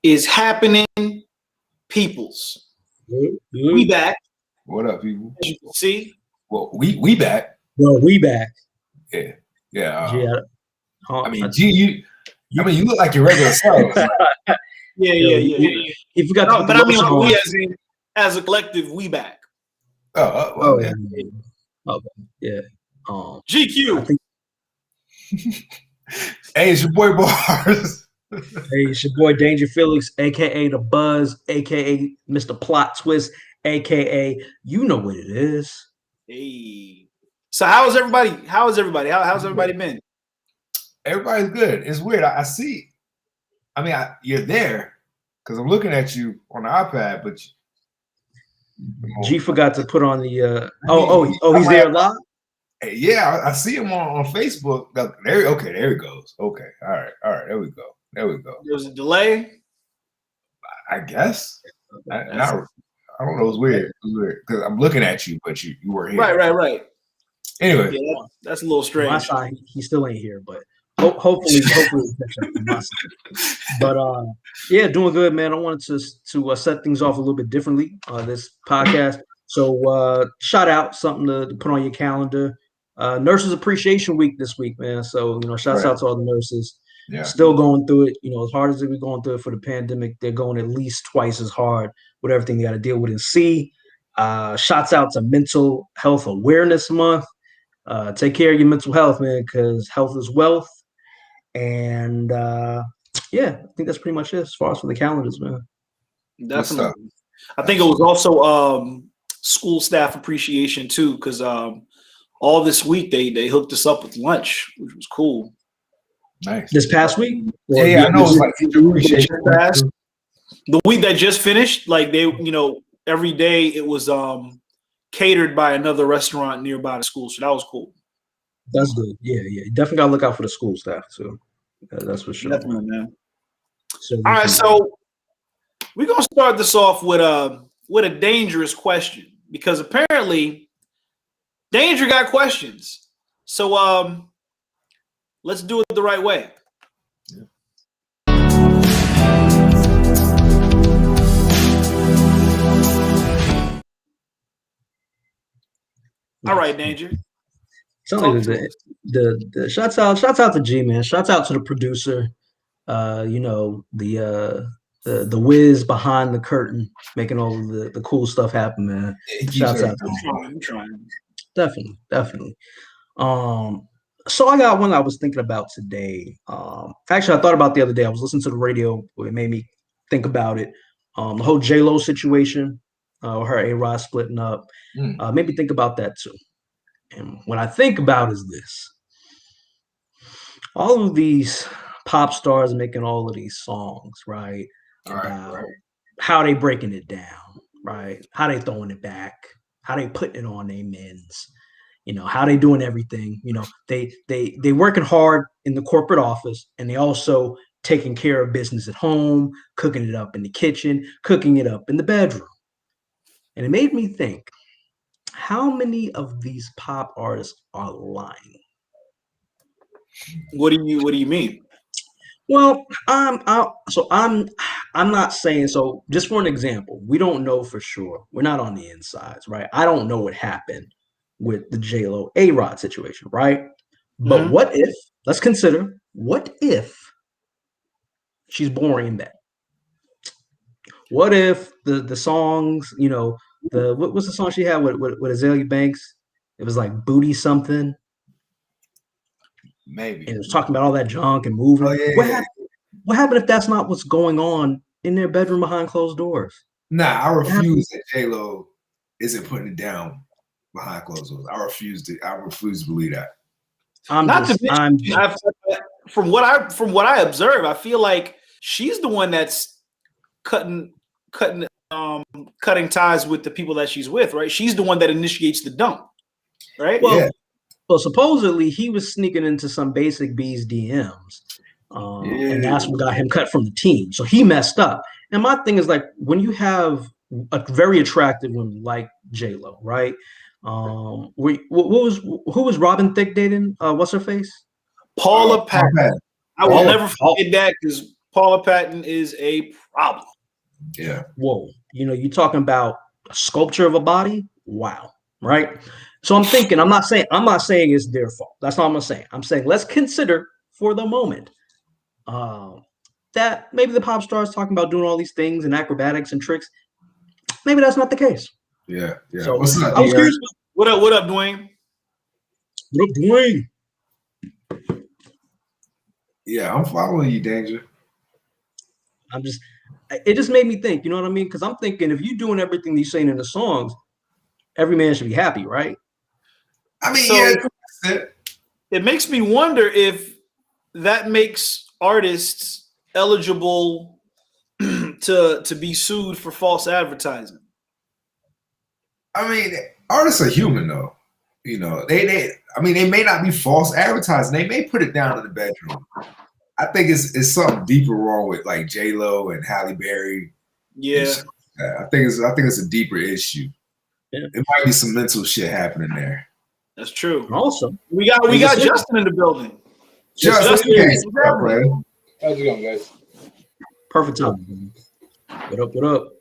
is happening, peoples? We back. What up, people? As you can see. Well, we back. Well, we back. Yeah. I mean, G, you look like your regular self. Yeah. You forgot to but I mean, like, we as a collective, we back. Oh, yeah. Okay. Yeah. GQ. Hey, it's your boy Bars. Hey, it's your boy Danger Felix, aka The Buzz, aka Mr. Plot Twist, aka you know what it is. Hey. So how's everybody? How's everybody been? Everybody's good. It's weird. I see. I mean, you're there because I'm looking at you on the iPad, but G forgot to put on the. He's there live. Yeah, I see him on Facebook. There he goes. Okay, all right. There we go. There's a delay. I guess. I don't know. It's weird because I'm looking at you, but you were here. Right. Anyway, yeah, that's a little strange. My side, he still ain't here, but hopefully. But yeah, doing good, man. I wanted to set things off a little bit differently this podcast. So shout out something to put on your calendar. Nurses Appreciation Week this week, man. So shouts out to all the nurses. Yeah. Still going through it. As hard as we're going through it for the pandemic, they're going at least twice as hard with everything they got to deal with and see. Shouts out to Mental Health Awareness Month. Take care of your mental health, man, because health is wealth. And yeah, I think that's pretty much it as far as for the calendars, man. Definitely. I think it was also school staff appreciation too, because all this week they hooked us up with lunch, which was cool. Nice. This past week? Yeah, I know. It was like appreciation. The week that just finished, like they, every day it was catered by another restaurant nearby the school, so that was cool. That's good. Yeah. You definitely gotta look out for the school staff too. That's for sure. Definitely, man. So all right, so we're gonna start this off with a dangerous question because apparently Danger got questions. So let's do it the right way. Yeah. All right, Danger. The shouts out to G, man. Shouts out to the producer. The whiz behind the curtain, making all of the cool stuff happen, man. Shouts out to him. I'm trying. Definitely. So I got one I was thinking about today. Actually, I thought about the other day. I was listening to the radio. It made me think about it. The whole J-Lo situation, her A-Rod splitting up, made me think about that too. And what I think about is this. All of these pop stars making all of these songs, right? About how they breaking it down, right? How they throwing it back, how they putting it on their men's, how they doing everything. They working hard in the corporate office, and they also taking care of business at home, cooking it up in the kitchen, cooking it up in the bedroom. And it made me think, how many of these pop artists are lying? What do you mean? Well, I'm not saying so. Just for an example, we don't know for sure. We're not on the insides, right? I don't know what happened with the J-Lo A-Rod situation, right? But what if? Let's consider. What if she's boring in bed? What if the songs, what's the song she had with Azalea Banks? It was like Booty something. Maybe. And it was talking about all that junk and moving. Oh, yeah, what happened if that's not what's going on in their bedroom behind closed doors? Nah, I refuse that J-Lo isn't putting it down behind closed doors. I refuse to believe that. From what I observe, I feel like she's the one that's cutting ties with the people that she's with, right? She's the one that initiates the dump, right? Well, supposedly he was sneaking into some Basic B's DMs, and that's what got him cut from the team. So he messed up. And my thing is, like, when you have a very attractive woman like J-Lo, right? Who was Robin Thicke dating? What's her face? Paula Patton. I will never forget that because Paula Patton is a problem. Yeah. Whoa. You're talking about a sculpture of a body. Wow. Right. So I'm thinking, I'm not saying it's their fault. That's not what I'm saying. I'm saying let's consider for the moment that maybe the pop star is talking about doing all these things and acrobatics and tricks. Maybe that's not the case. Yeah. So What's up, I was curious. What up, Dwayne? What up, Dwayne? Yeah, I'm following you, Danger. It just made me think, you know what I mean? Because I'm thinking if you're doing everything you're saying in the songs, every man should be happy, right? I mean, it makes me wonder if that makes artists eligible to be sued for false advertising. I mean, artists are human, though. They may not be false advertising. They may put it down in the bedroom. I think it's something deeper wrong with like J-Lo and Halle Berry. Yeah, I think it's a deeper issue. Yeah. It might be some mental shit happening there. That's true. Also, we got Justin in the building. Justin, how's it going, guys? Perfect time. What up?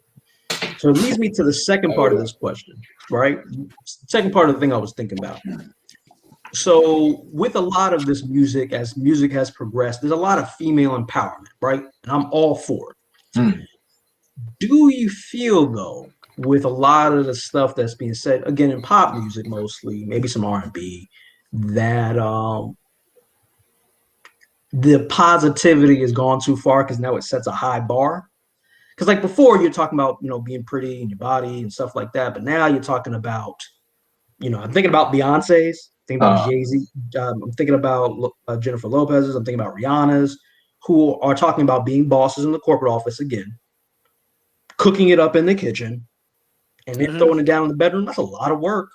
So it leads me to the second part of this question, right? Second part of the thing I was thinking about. So with a lot of this music, as music has progressed, there's a lot of female empowerment, right? And I'm all for it. Do you feel, though, with a lot of the stuff that's being said, again, in pop music mostly, maybe some R&B, that the positivity has gone too far because now it sets a high bar? Because like before, you're talking about, being pretty in your body and stuff like that. But now you're talking about, I'm thinking about Beyonce's, thinking about Jay-Z. I'm thinking about Jennifer Lopez's. I'm thinking about Rihanna's, who are talking about being bosses in the corporate office again, cooking it up in the kitchen, and then throwing it down in the bedroom. That's a lot of work.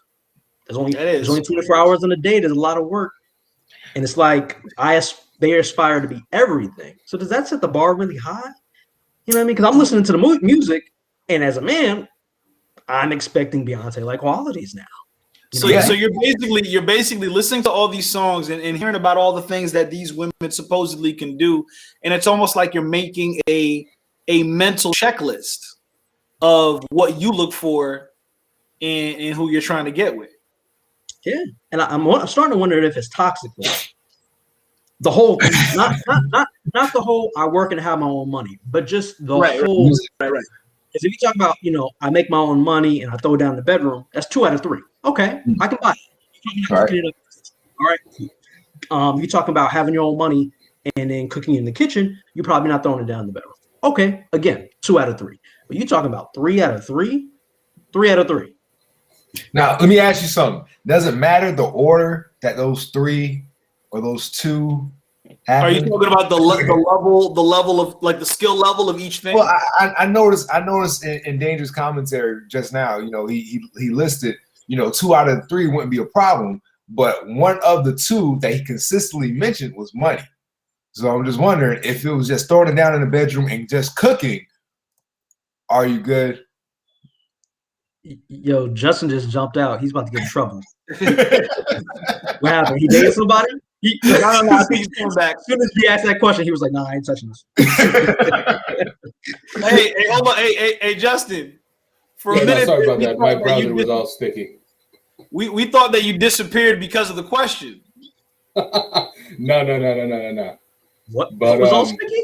There's only 24 hours in a day. There's a lot of work. And it's like they aspire to be everything. So does that set the bar really high? You know what I mean? Because I'm listening to the music, and as a man, I'm expecting Beyonce-like qualities now. So you're basically listening to all these songs and hearing about all the things that these women supposedly can do, and it's almost like you're making a mental checklist of what you look for in who you're trying to get with. Yeah, and I'm starting to wonder if it's toxic. Though. The whole thing, not the whole I work and have my own money, but just the whole. Right. Because if you talk about, I make my own money and I throw it down in the bedroom, that's 2 out of 3. Okay, I can buy it. All right. You're talking about having your own money and then cooking in the kitchen, you're probably not throwing it down in the bedroom. Okay, again, 2 out of 3. But you're talking about 3 out of 3? 3 out of 3. Now, let me ask you something. Does it matter the order that those 3 or those 2 happen? Are you talking about the level of like the skill level of each thing? Well, I noticed in Danger's commentary just now, he listed, 2 out of 3 wouldn't be a problem, but one of the 2 that he consistently mentioned was money. So I'm just wondering if it was just throwing it down in the bedroom and just cooking, are you good? Yo, Justin just jumped out. He's about to get in trouble. What happened? He dated somebody? I think he's coming back. As soon as he asked that question, he was like, "Nah, I ain't touching this." Hey, hold on. Hey, Justin. For a minute, sorry about that. My browser was all sticky. We thought that you disappeared because of the question. No. What? But, was all sticky?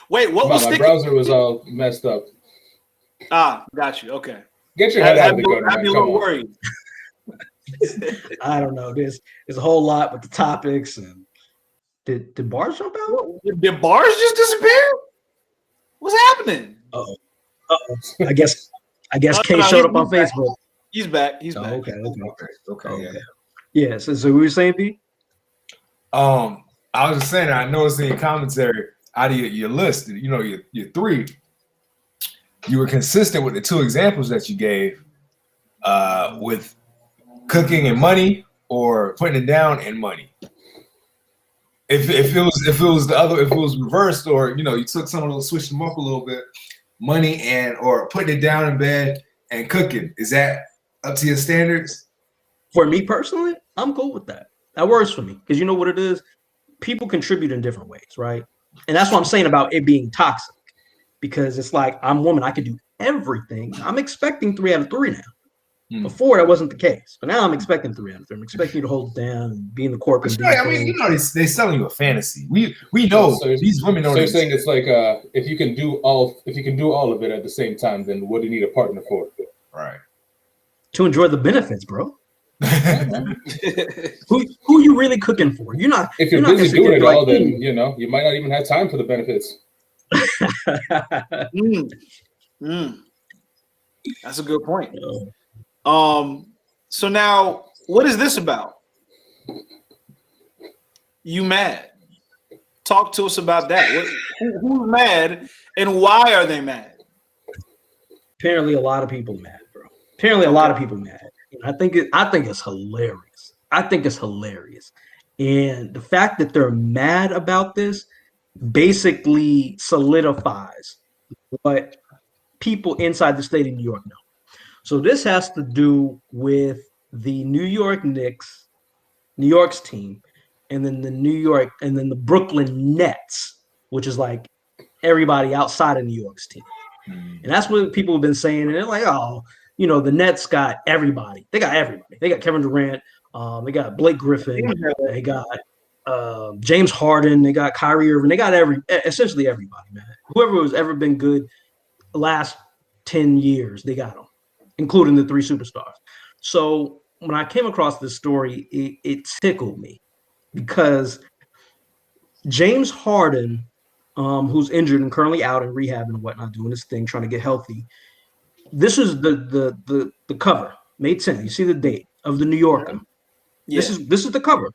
Wait, what was sticky? My browser was all messed up. Got you. Okay. Get your head out of the gutter. I'd be a little worried. I don't know. There's a whole lot with the topics. And did bars jump out? Did bars just disappear? What's happening? Uh-oh. I guess Kay showed up on Facebook. He's back. He's back. Okay. Yeah. So we were saying, B? I was just saying, I noticed in your commentary, out of your list, your 3, you were consistent with the 2 examples that you gave, with cooking and money or putting it down and money. If it was reversed, or you took some of those, switched them up a little bit, money or putting it down in bed and cooking, is that up to your standards? For me personally, I'm cool with that. That works for me because you know what it is. People contribute in different ways, right? And that's what I'm saying about it being toxic, because it's like, I'm a woman, I can do everything. I'm expecting 3 out of 3 now. Before that wasn't the case, but now I'm expecting 3 out of 3. I'm expecting you to hold it down and be in the court. I mean, they're selling you a fantasy. We know these women know. So you're saying it's like if you can do all of it at the same time, then what do you need a partner for? Right. To enjoy the benefits, bro. who you really cooking for? You're not. If you're busy doing it all, then you might not even have time for the benefits. That's a good point. So now, what is this about? You mad? Talk to us about that. Who's mad, and why are they mad? Apparently, a lot of people mad, bro. Apparently, a lot of people mad. I think it's hilarious. I think it's hilarious, and the fact that they're mad about this basically solidifies what people inside the state of New York know. So this has to do with the New York Knicks, New York's team, and then the Brooklyn Nets, which is like everybody outside of New York's team. And that's what people have been saying. And they're like, oh, the Nets got everybody. They got everybody. They got Kevin Durant. They got Blake Griffin. They got James Harden. They got Kyrie Irving. They got essentially everybody, man. Whoever has ever been good the last 10 years, they got them, including the 3 superstars. So when I came across this story, it tickled me because James Harden, who's injured and currently out in rehab and whatnot, doing his thing, trying to get healthy. This is the cover, May 10th. You see the date of the New Yorker. Yeah. This is the cover.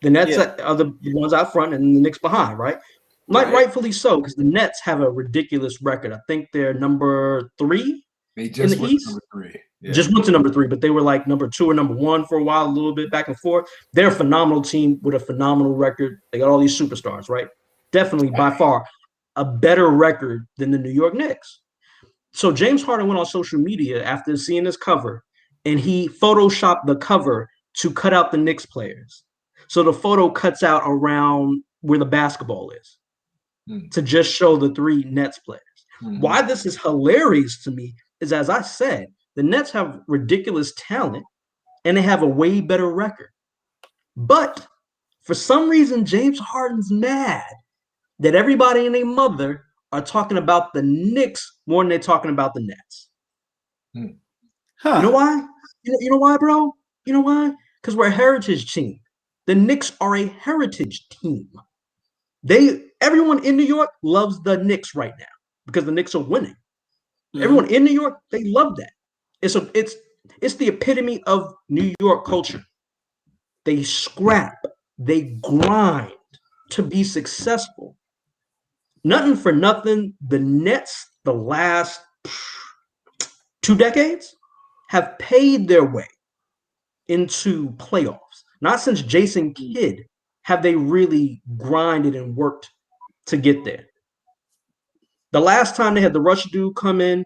The Nets are the ones out front and the Knicks behind, right? Rightfully so, because the Nets have a ridiculous record. I think they're number 3 They just in the East. Number 3. Yeah. Just went to number 3, but they were like number 2 or number 1 for a while, a little bit back and forth. They're a phenomenal team with a phenomenal record. They got all these superstars, right? Definitely by far a better record than the New York Knicks. So James Harden went on social media after seeing this cover, and he photoshopped the cover to cut out the Knicks players. So the photo cuts out around where the basketball is to just show the 3 Nets players. Why this is hilarious to me is, as I said, the Nets have ridiculous talent and they have a way better record. But for some reason, James Harden's mad that everybody and their mother are talking about the Knicks more than they're talking about the Nets. Huh. You know why? You know why, bro? You know why? Because we're a heritage team. The Knicks are a heritage team. Everyone in New York loves the Knicks right now because the Knicks are winning. Everyone in New York, they love that. It's the epitome of New York culture. They scrap, they grind to be successful. Nothing for nothing. The Nets, the last 2 decades, have paid their way into playoffs. Not since Jason Kidd have they really grinded and worked to get there. The last time they had the Rush dude come in,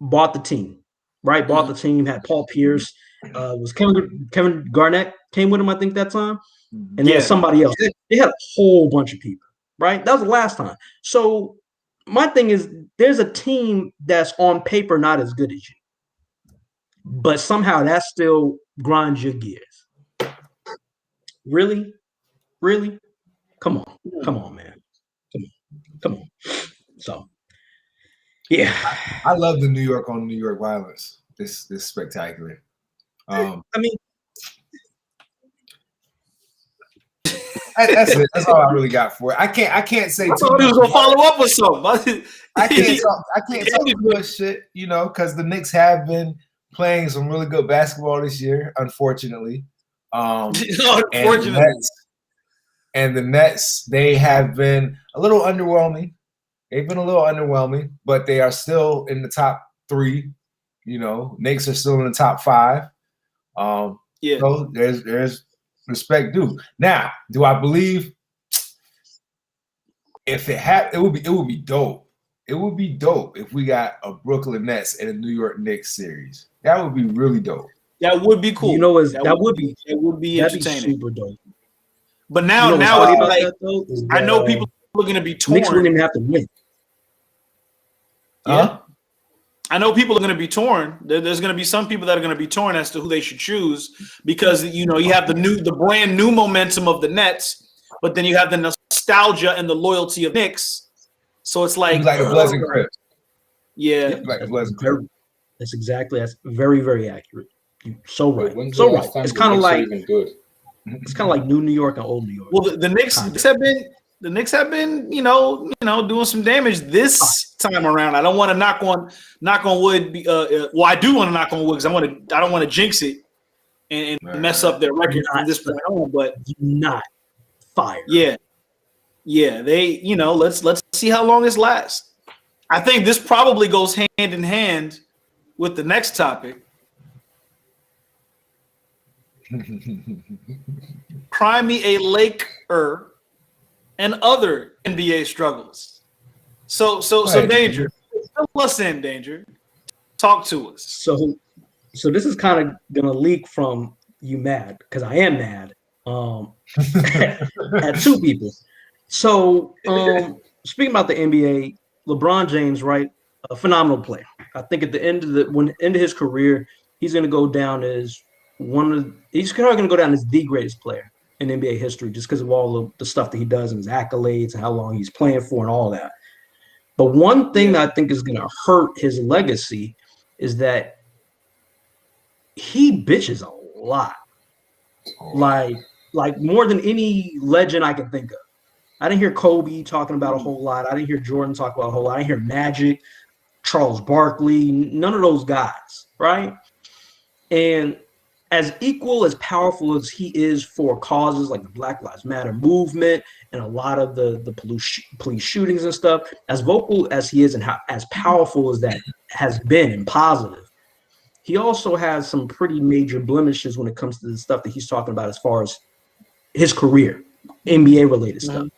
bought the team, right? Bought the team, had Paul Pierce, was Kevin Garnett came with him, I think, that time. And they had somebody else. They had a whole bunch of people, right? That was the last time. So my thing is, there's a team that's on paper not as good as you, but somehow that still grinds your gears. Really? Come on, man. Come on. So, yeah. I love the New York on New York violence. This spectacular. I mean, that's it. That's all I really got for it. I can't say. I thought he was gonna follow up with something. I can't talk good shit, because the Knicks have been playing some really good basketball this year, unfortunately. Unfortunately. And the Nets, they have been a little underwhelming. They've been a little underwhelming, but they are still in the top 3. Knicks are still in the top 5. So there's respect due. Now, do I believe if it would be dope. It would be dope if we got a Brooklyn Nets and a New York Knicks series. That would be really dope. That would be cool. That would be entertaining. Super dope. But now, I know people are going to be torn. Knicks wouldn't even have to win. Yeah. I know people are going to be torn. There's going to be some people that are going to be torn as to who they should choose because, you have the brand new momentum of the Nets, but then you have the nostalgia and the loyalty of Knicks. So it's like the Pleasant Crips. Yeah. Like the Pleasant Crips. That's very, very accurate. You're so right. When's So the right. last time It's the kind of Knicks are like even good? it's kind of like New York and Old New York. Well, the Knicks have been doing some damage this time around. I don't want to knock on wood. Well, I do want to knock on wood because I don't want to jinx it and mess up their record from this point on. But not fire. Yeah. They, let's see how long this lasts. I think this probably goes hand in hand with the next topic. Cry me a Laker and other NBA struggles. So Danger, fill us in, Danger. Talk to us. So this is kind of gonna leak from you mad because I am mad at two people. So speaking about the NBA, LeBron James, right? A phenomenal player. I think at the end of his career, he's gonna go down as he's probably gonna go down as the greatest player in NBA history just because of all the stuff that he does and his accolades and how long he's playing for and all that. But one thing that I think is going to hurt his legacy is that he bitches a lot, like more than any legend I can think of. I didn't hear Kobe talking about a whole lot. I didn't hear Jordan talk about a whole lot. I didn't hear Magic, Charles Barkley, none of those guys, right? And as equal as powerful as he is for causes like the Black Lives Matter movement and a lot of the police shootings and stuff, as vocal as he is and as powerful as that has been and positive, he also has some pretty major blemishes when it comes to the stuff that he's talking about as far as his career, NBA related stuff.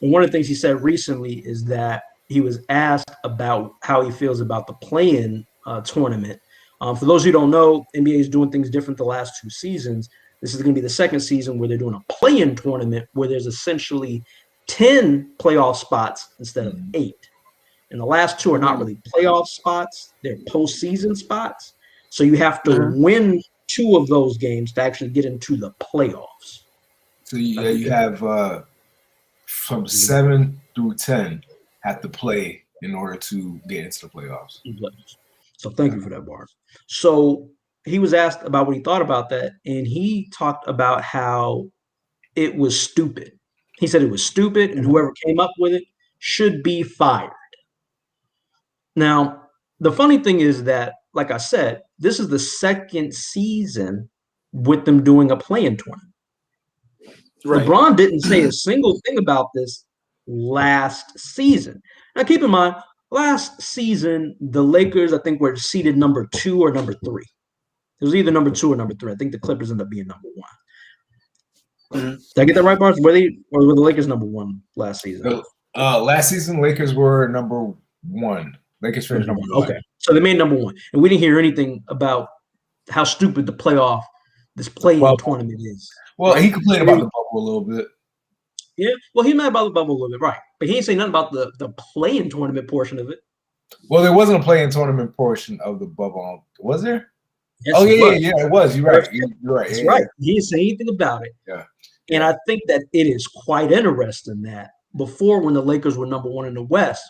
And one of the things he said recently is that he was asked about how he feels about the play-in tournament. For those who don't know, NBA is doing things different the last two seasons. This is going to be the second season where they're doing a play-in tournament where there's essentially 10 playoff spots instead of 8. And the last two are not really playoff spots. They're postseason spots. So you have to win 2 of those games to actually get into the playoffs. So you have from 7 through 10 have to play in order to get into the playoffs. So thank you for that, Bart. So he was asked about what he thought about that, and he talked about how it was stupid. He said it was stupid, and whoever came up with it should be fired. Now, the funny thing is that, like I said, this is the second season with them doing a play-in tournament. Right. LeBron didn't say a single thing about this last season. Now, keep in mind, last season, the Lakers, I think, were seeded number 2 or number 3. It was either number 2 or number 3. I think the Clippers ended up being number 1. Did I get that right, Bart? Were the Lakers number 1 last season? Last season, Lakers were number 1. Lakers finished number 1. Okay, so they made number 1, and we didn't hear anything about how stupid the this play-in tournament is. Well, he complained about the bubble a little bit. Yeah, well, he mad about the bubble a little bit, right? But he ain't say nothing about the play-in tournament portion of it. Well, there wasn't a play-in tournament portion of the bubble, was there? Yes, yeah, it was. You're right. You're right. That's right. He didn't say anything about it. Yeah. And I think that it is quite interesting that before, when the Lakers were number 1 in the West,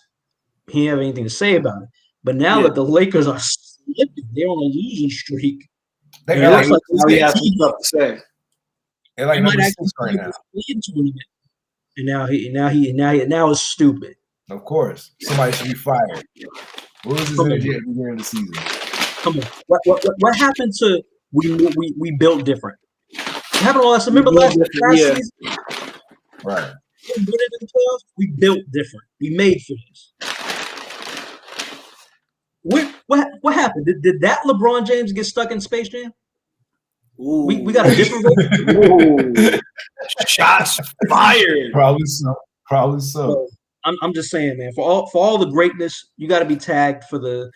he didn't have anything to say about it. But now that the Lakers are slipping, they're on a losing streak. They have some stuff to say. They're like number 6 right now. And now it's stupid. Of course, somebody should be fired. What was his energy at the beginning of the season? Come on, what happened to we built different? What happened to all that? So remember last season? Right. We built different. We made for this. What happened? Did that LeBron James get stuck in Space Jam? Ooh. We got a different shots fired. Probably so. I'm just saying, man. For all the greatness, you got to be tagged for the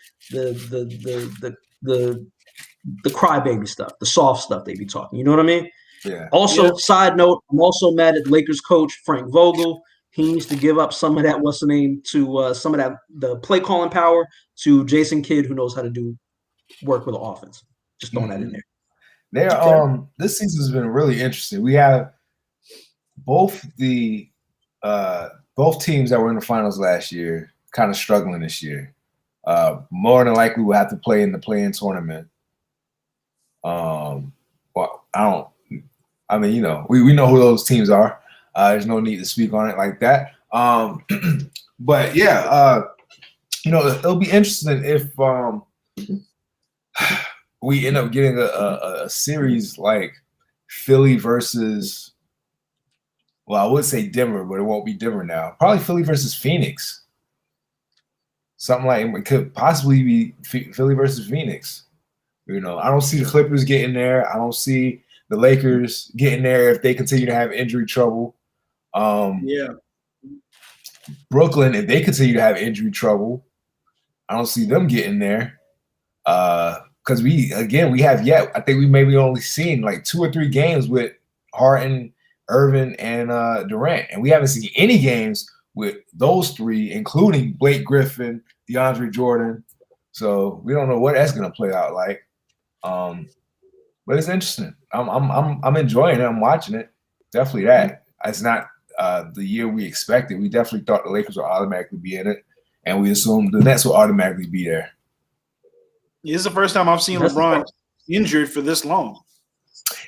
crybaby stuff, the soft stuff they be talking. You know what I mean? Yeah. Also, side note, I'm also mad at Lakers coach Frank Vogel. he needs to give up some of that, what's the name, to some of that, the play calling power to Jason Kidd, who knows how to do work with the offense. Just throwing that in there. This season's been really interesting. We have both teams that were in the finals last year kind of struggling this year. More than likely we'll have to play in the play-in tournament. Well, we know who those teams are. There's no need to speak on it like that. But yeah, it'll be interesting if we end up getting a series like Philly versus, well, I would say Denver, but it won't be Denver now. Probably Philly versus Phoenix. Something like it could possibly be Philly versus Phoenix. I don't see the Clippers getting there. I don't see the Lakers getting there if they continue to have injury trouble. Brooklyn, if they continue to have injury trouble, I don't see them getting there. Because we have yet, I think we maybe only seen like 2 or 3 games with Harden, Irvin, and Durant. And we haven't seen any games with those 3, including Blake Griffin, DeAndre Jordan. So we don't know what that's gonna play out like. But it's interesting. I'm enjoying it. I'm watching it. Definitely that. It's not the year we expected. We definitely thought the Lakers would automatically be in it, and we assumed the Nets will automatically be there. This is the first time I've seen LeBron injured for this long.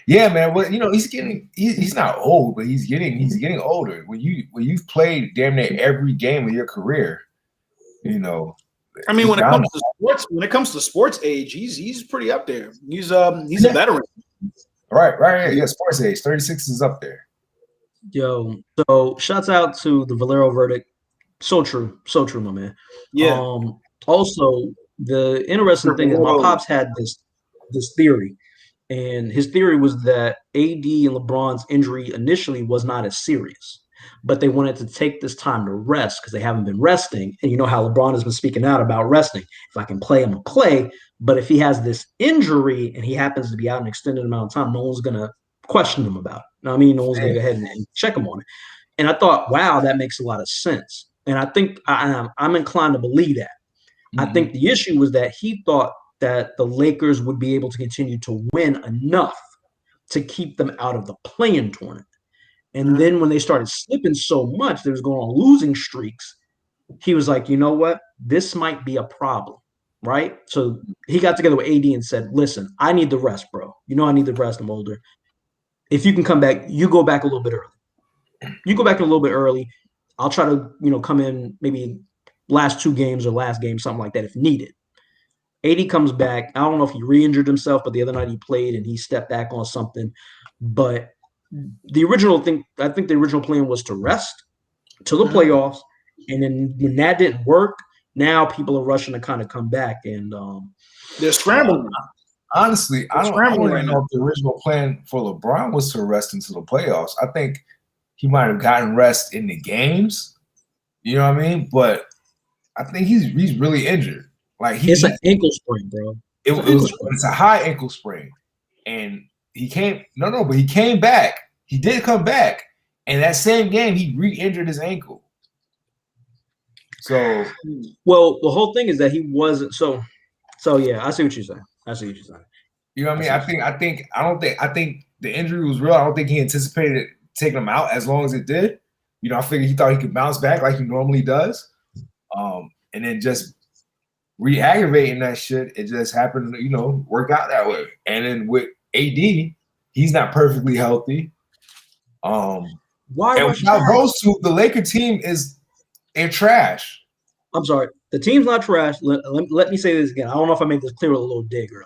Yeah, man. Well, he's not old, but he's getting older. When you've played damn near every game of your career, I mean, when it comes to sports age, he's pretty up there. He's a veteran. Right. Yeah, sports age, 36 is up there. Yo, so shouts out to the Valero verdict. So true, my man. Yeah. Also, the interesting thing is my pops had this theory, and his theory was that AD and LeBron's injury initially was not as serious, but they wanted to take this time to rest because they haven't been resting. And you know how LeBron has been speaking out about resting. If I can play, I'm gonna play. But if he has this injury and he happens to be out an extended amount of time, no one's gonna question him about it. No one's gonna go ahead and check him on it. And I thought, wow, that makes a lot of sense. And I think I'm inclined to believe that. I think the issue was that he thought that the Lakers would be able to continue to win enough to keep them out of the play-in tournament. And then when they started slipping so much, they was going on losing streaks. He was like, you know what? This might be a problem, right? So he got together with AD and said, listen, I need the rest, bro. I need the rest. I'm older. If you can come back, you go back a little bit early. I'll try to, come in maybe last 2 games or last game, something like that, if needed. AD comes back. I don't know if he re-injured himself, but the other night he played and he stepped back on something. But the original thing, I think the original plan was to rest till the playoffs. And then when that didn't work, now people are rushing to kind of come back. And they're scrambling. Honestly, I don't even know if the original plan for LeBron was to rest until the playoffs. I think he might have gotten rest in the games. You know what I mean? But I think he's really injured. Like it's an ankle sprain, bro. It's a high ankle sprain, and he came. But he came back. He did come back, and that same game he re-injured his ankle. So, well, the whole thing is that he wasn't. So yeah, I see what you're saying. You know what I mean? I think the injury was real. I don't think he anticipated taking him out as long as it did. I figured he thought he could bounce back like he normally does. And then just re-aggravating that shit, it just happened to, work out that way. And then with AD, he's not perfectly healthy. Why? And without those two, the Laker team they're trash. I'm sorry. The team's not trash. Let me say this again. I don't know if I made this clear with a little dig earlier.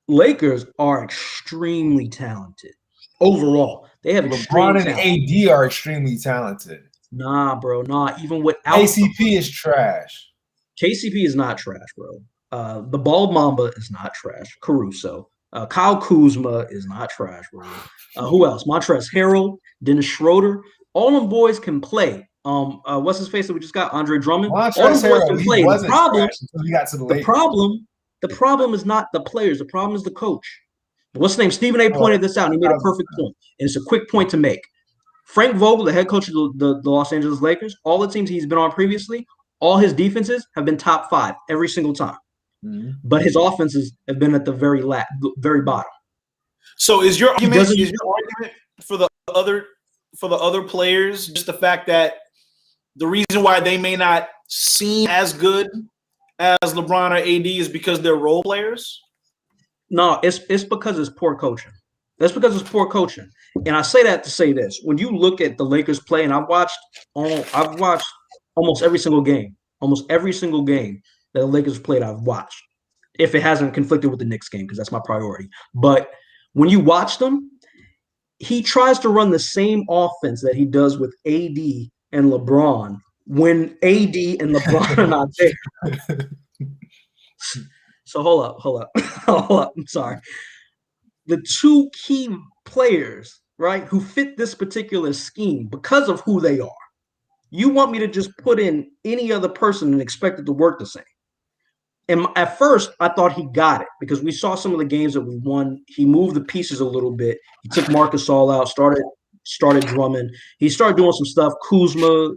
Lakers are extremely talented overall. They have LeBron and AD are extremely talented. Nah, bro. Nah. Even without KCP is trash. KCP is not trash, bro. The Bald Mamba is not trash. Caruso. Kyle Kuzma is not trash, bro. Who else? Montrezl Harrell, Dennis Schroeder. All them boys can play. What's his face that we just got? Andre Drummond. All them boys can play. The problem is not the players. The problem is the coach. What's his name? Stephen A. pointed this out, and he made a perfect point. And it's a quick point to make. Frank Vogel, the head coach of the Los Angeles Lakers, all the teams he's been on previously, all his defenses have been top 5 every single time. Mm-hmm. But his offenses have been at the very bottom. So is your argument for the other players just the fact that the reason why they may not seem as good as LeBron or AD is because they're role players? No, it's because it's poor coaching. That's because it's poor coaching. And I say that to say this. When you look at the Lakers play, and I've watched almost every single game that the Lakers played, I've watched. If it hasn't conflicted with the Knicks game, because that's my priority. But when you watch them, he tries to run the same offense that he does with AD and LeBron when AD and LeBron are not there. So hold up. I'm sorry. The two key players, right, who fit this particular scheme because of who they are. You want me to just put in any other person and expect it to work the same. And at first, I thought he got it because we saw some of the games that we won. He moved the pieces a little bit. He took Marcus All out, started Drummond. He started doing some stuff. Kuzma,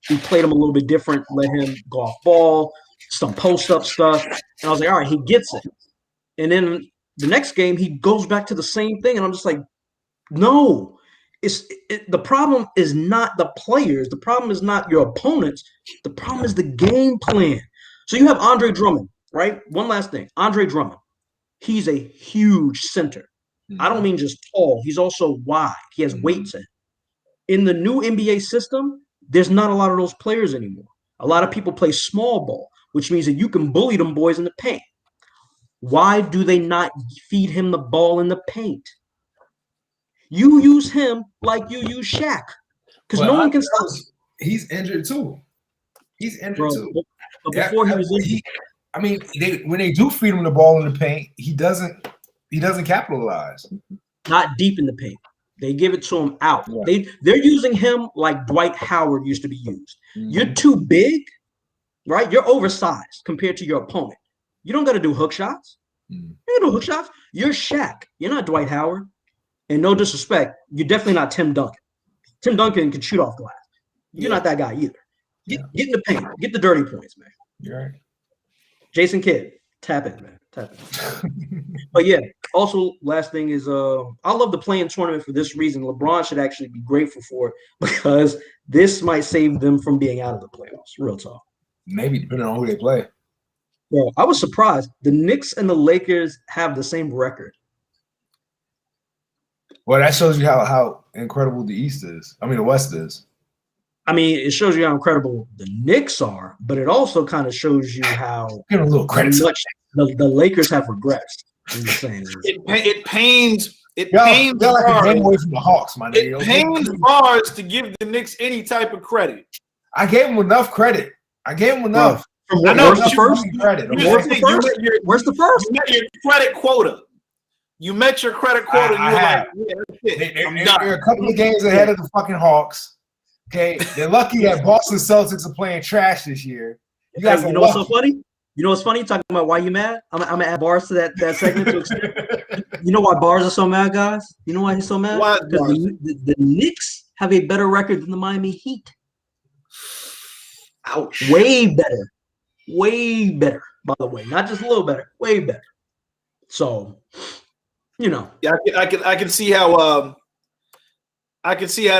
he played him a little bit different, let him go off ball, some post-up stuff. And I was like, all right, he gets it. And then the next game, he goes back to the same thing. And I'm just like, no. The problem is not the players. The problem is not your opponents. The problem is the game plan. So you have Andre Drummond, right? One last thing. Andre Drummond. He's a huge center. Mm-hmm. I don't mean just tall. He's also wide. He has weight to him. In the new NBA system, there's not a lot of those players anymore. A lot of people play small ball, which means that you can bully them boys in the paint. Why do they not feed him the ball in the paint? You use him like you use Shaq, because no one can stop him. He's injured too. But before he was injured, when they do feed him the ball in the paint, he doesn't capitalize. Not deep in the paint. They give it to him out. Yeah. They're using him like Dwight Howard used to be used. Mm-hmm. You're too big, right? You're oversized compared to your opponent. You don't got to do hook shots. Mm-hmm. You don't do hook shots. You're Shaq. You're not Dwight Howard. And no disrespect, you're definitely not Tim Duncan. Tim Duncan can shoot off glass. You're not that guy either. Get in the paint. Get the dirty points, man. You're right. Jason Kidd, tap in, man. Tap in. But yeah, also last thing is I love the play-in tournament for this reason. LeBron should actually be grateful for it because this might save them from being out of the playoffs. Real talk. Maybe depending on who they play. Bro, I was surprised. The Knicks and the Lakers have the same record. Well, that shows you how incredible the East is. The West is. It shows you how incredible the Knicks are, but it also kind of shows you how give a little credit. The Lakers have regressed. I'm just saying. It pains. It y'all, pains. Y'all like a game away from the Hawks, my nigga. It pains bars to give the Knicks any type of credit. I gave them enough credit. I gave them enough. I know. Where's the first? Where's the first? You met your credit quota. You met your credit quota. You were like, yeah, that's it. They're a couple of games ahead of the fucking Hawks. Okay, they're lucky that Boston Celtics are playing trash this year. You guys, know what's so funny? You know what's funny? Talking about why you mad? I'm gonna add bars to that segment to extend. You know why bars are so mad, guys? You know why he's so mad? Because the Knicks have a better record than the Miami Heat. Ouch. Way better. Way better, by the way. Not just a little better. Way better. So, yeah, I can see how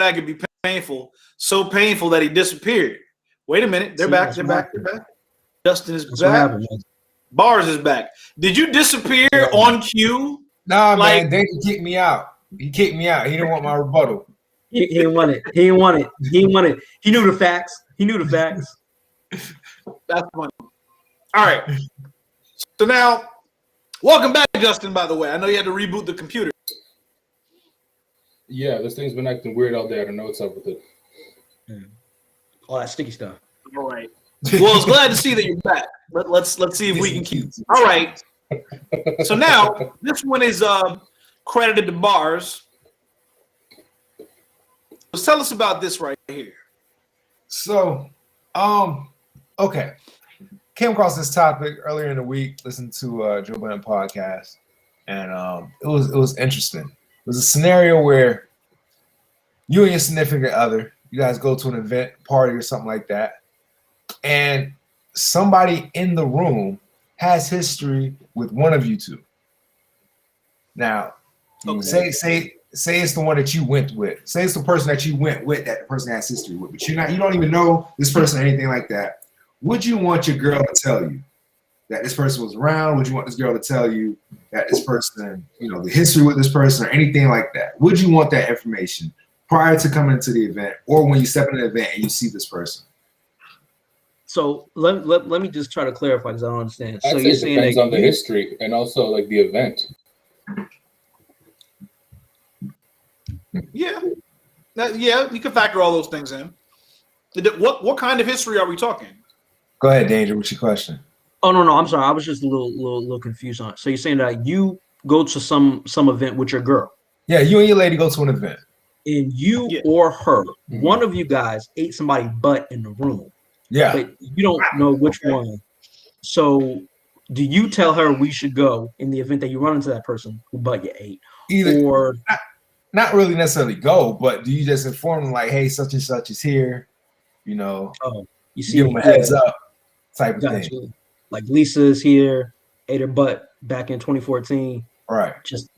that could be painful. So painful that he disappeared. Wait a minute, they're back. They're back. Justin is back. Bars is back. Did you disappear on cue? Nah, man. They kicked me out. He kicked me out. He didn't want my rebuttal. He didn't want it. He didn't want it. He didn't want it. He knew the facts. That's funny. All right. So now, welcome back, Justin, by the way. I know you had to reboot the computer. Yeah, this thing's been acting weird all day. I don't know what's up with it. All that sticky stuff. All right. Well, I was glad to see that you're back. Let's see if we can keep. All right. So now, this one is credited to Bars. So tell us about this right here. So, okay. Came across this topic earlier in the week, listened to Joe Budden podcast, and it was interesting. It was a scenario where you and your significant other, you guys go to an event, party, or something like that, and somebody in the room has history with one of you two. Now, say it's the one that you went with. Say it's the person that you went with that the person has history with, but you don't even know this person or anything like that. Would you want your girl to tell you that this person was around? Would you want this girl to tell you that this person, the history with this person or anything like that? Would you want that information prior to coming to the event or when you step into the event and you see this person? So let me just try to clarify because I don't understand. So you're saying depends on the history and also like the event. Yeah, you can factor all those things in. What kind of history are we talking? Go ahead, Danger. What's your question? Oh no, I'm sorry. I was just a little confused on it. So you're saying that you go to some event with your girl? Yeah, you and your lady go to an event, and you or her, one of you guys ate somebody's butt in the room. Yeah, but you don't know which one. So, do you tell her we should go in the event that you run into that person who butt you ate? Either or not really necessarily go, but do you just inform them like, hey, such and such is here? Oh, you see, give them a heads up type of thing. You. Like Lisa is here, ate her butt back in 2014. Right. Just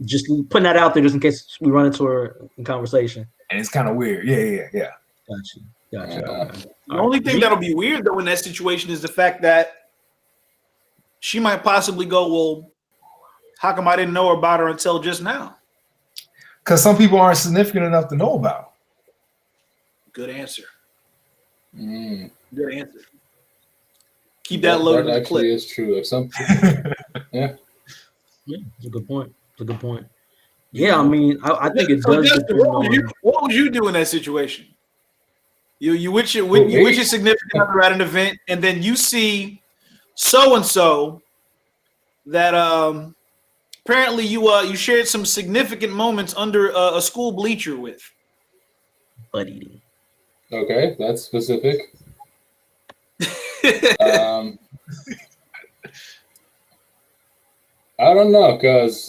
putting that out there just in case we run into her in conversation. And it's kind of weird. Yeah. Gotcha. The only thing that'll be weird though in that situation is the fact that she might possibly go, well, how come I didn't know about her until just now? Because some people aren't significant enough to know about. Good answer. Good answer. Keep that loaded. That actually is true. Like some, yeah, it's a good point. Yeah, I mean, I think it does. Justin, what would you do in that situation? You with your significant other at an event, and then you see so and so that apparently you shared some significant moments under a school bleacher with. Butt eating. Okay, that's specific. I don't know, because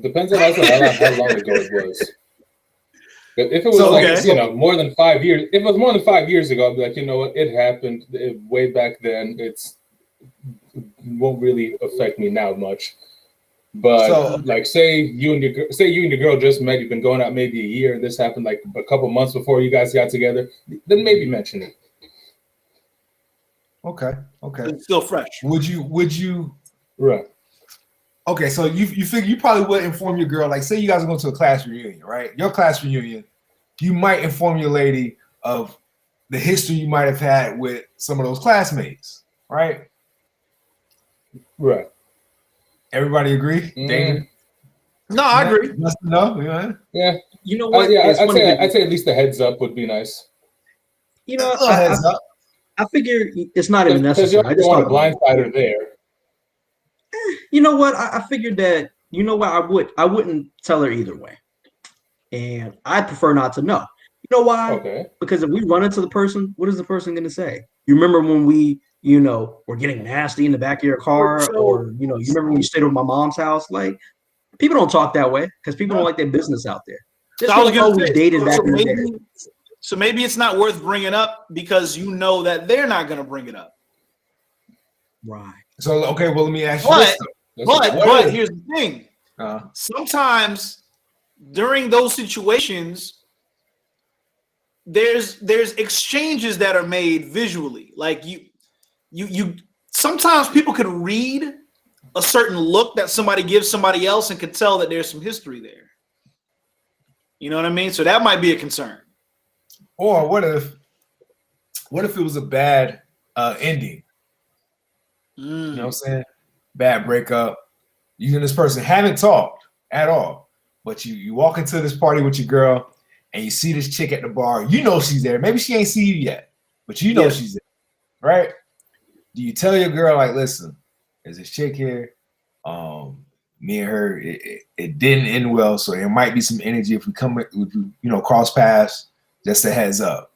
depends on also how long ago it was. But if it was more than 5 years, if it was more than 5 years ago, I'd be like, you know what, it happened way back then. It won't really affect me now much. But say you and your girl just met, you've been going out maybe a year, and this happened like a couple months before you guys got together, then maybe mention it. Okay. It's still fresh. Would you? Right. Okay, so you figure you probably would inform your girl, like say you guys are going to a class reunion, right? Your class reunion, you might inform your lady of the history you might have had with some of those classmates, right? Right. Everybody agree? No, I agree. No, yeah. You know what? I'd say at least a heads up would be nice. You know, heads up. I figure it's not even necessary. I just want a blindside her there. You know what? I figured that. You know what? I wouldn't tell her either way, and I prefer not to know. You know why? Okay. Because if we run into the person, what is the person going to say? You remember when we, were getting nasty in the back of your car, or you remember when you stayed over my mom's house? Like, people don't talk that way because people don't like their business out there. We dated back in the day. So maybe it's not worth bringing up because you know that they're not going to bring it up. Right. So, okay, well, let me ask you this. But here's the thing. Sometimes during those situations, there's exchanges that are made visually. Like you sometimes people can read a certain look that somebody gives somebody else and can tell that there's some history there. You know what I mean? So that might be a concern. Or what if it was a bad ending? You know what I'm saying? Bad breakup. You and this person haven't talked at all, but you walk into this party with your girl and you see this chick at the bar. You know she's there. Maybe she ain't see you yet, but you know she's there, right? Do you tell your girl, like, listen, there's this chick here. Me and her, it didn't end well, so there might be some energy if we cross paths. Just a heads up.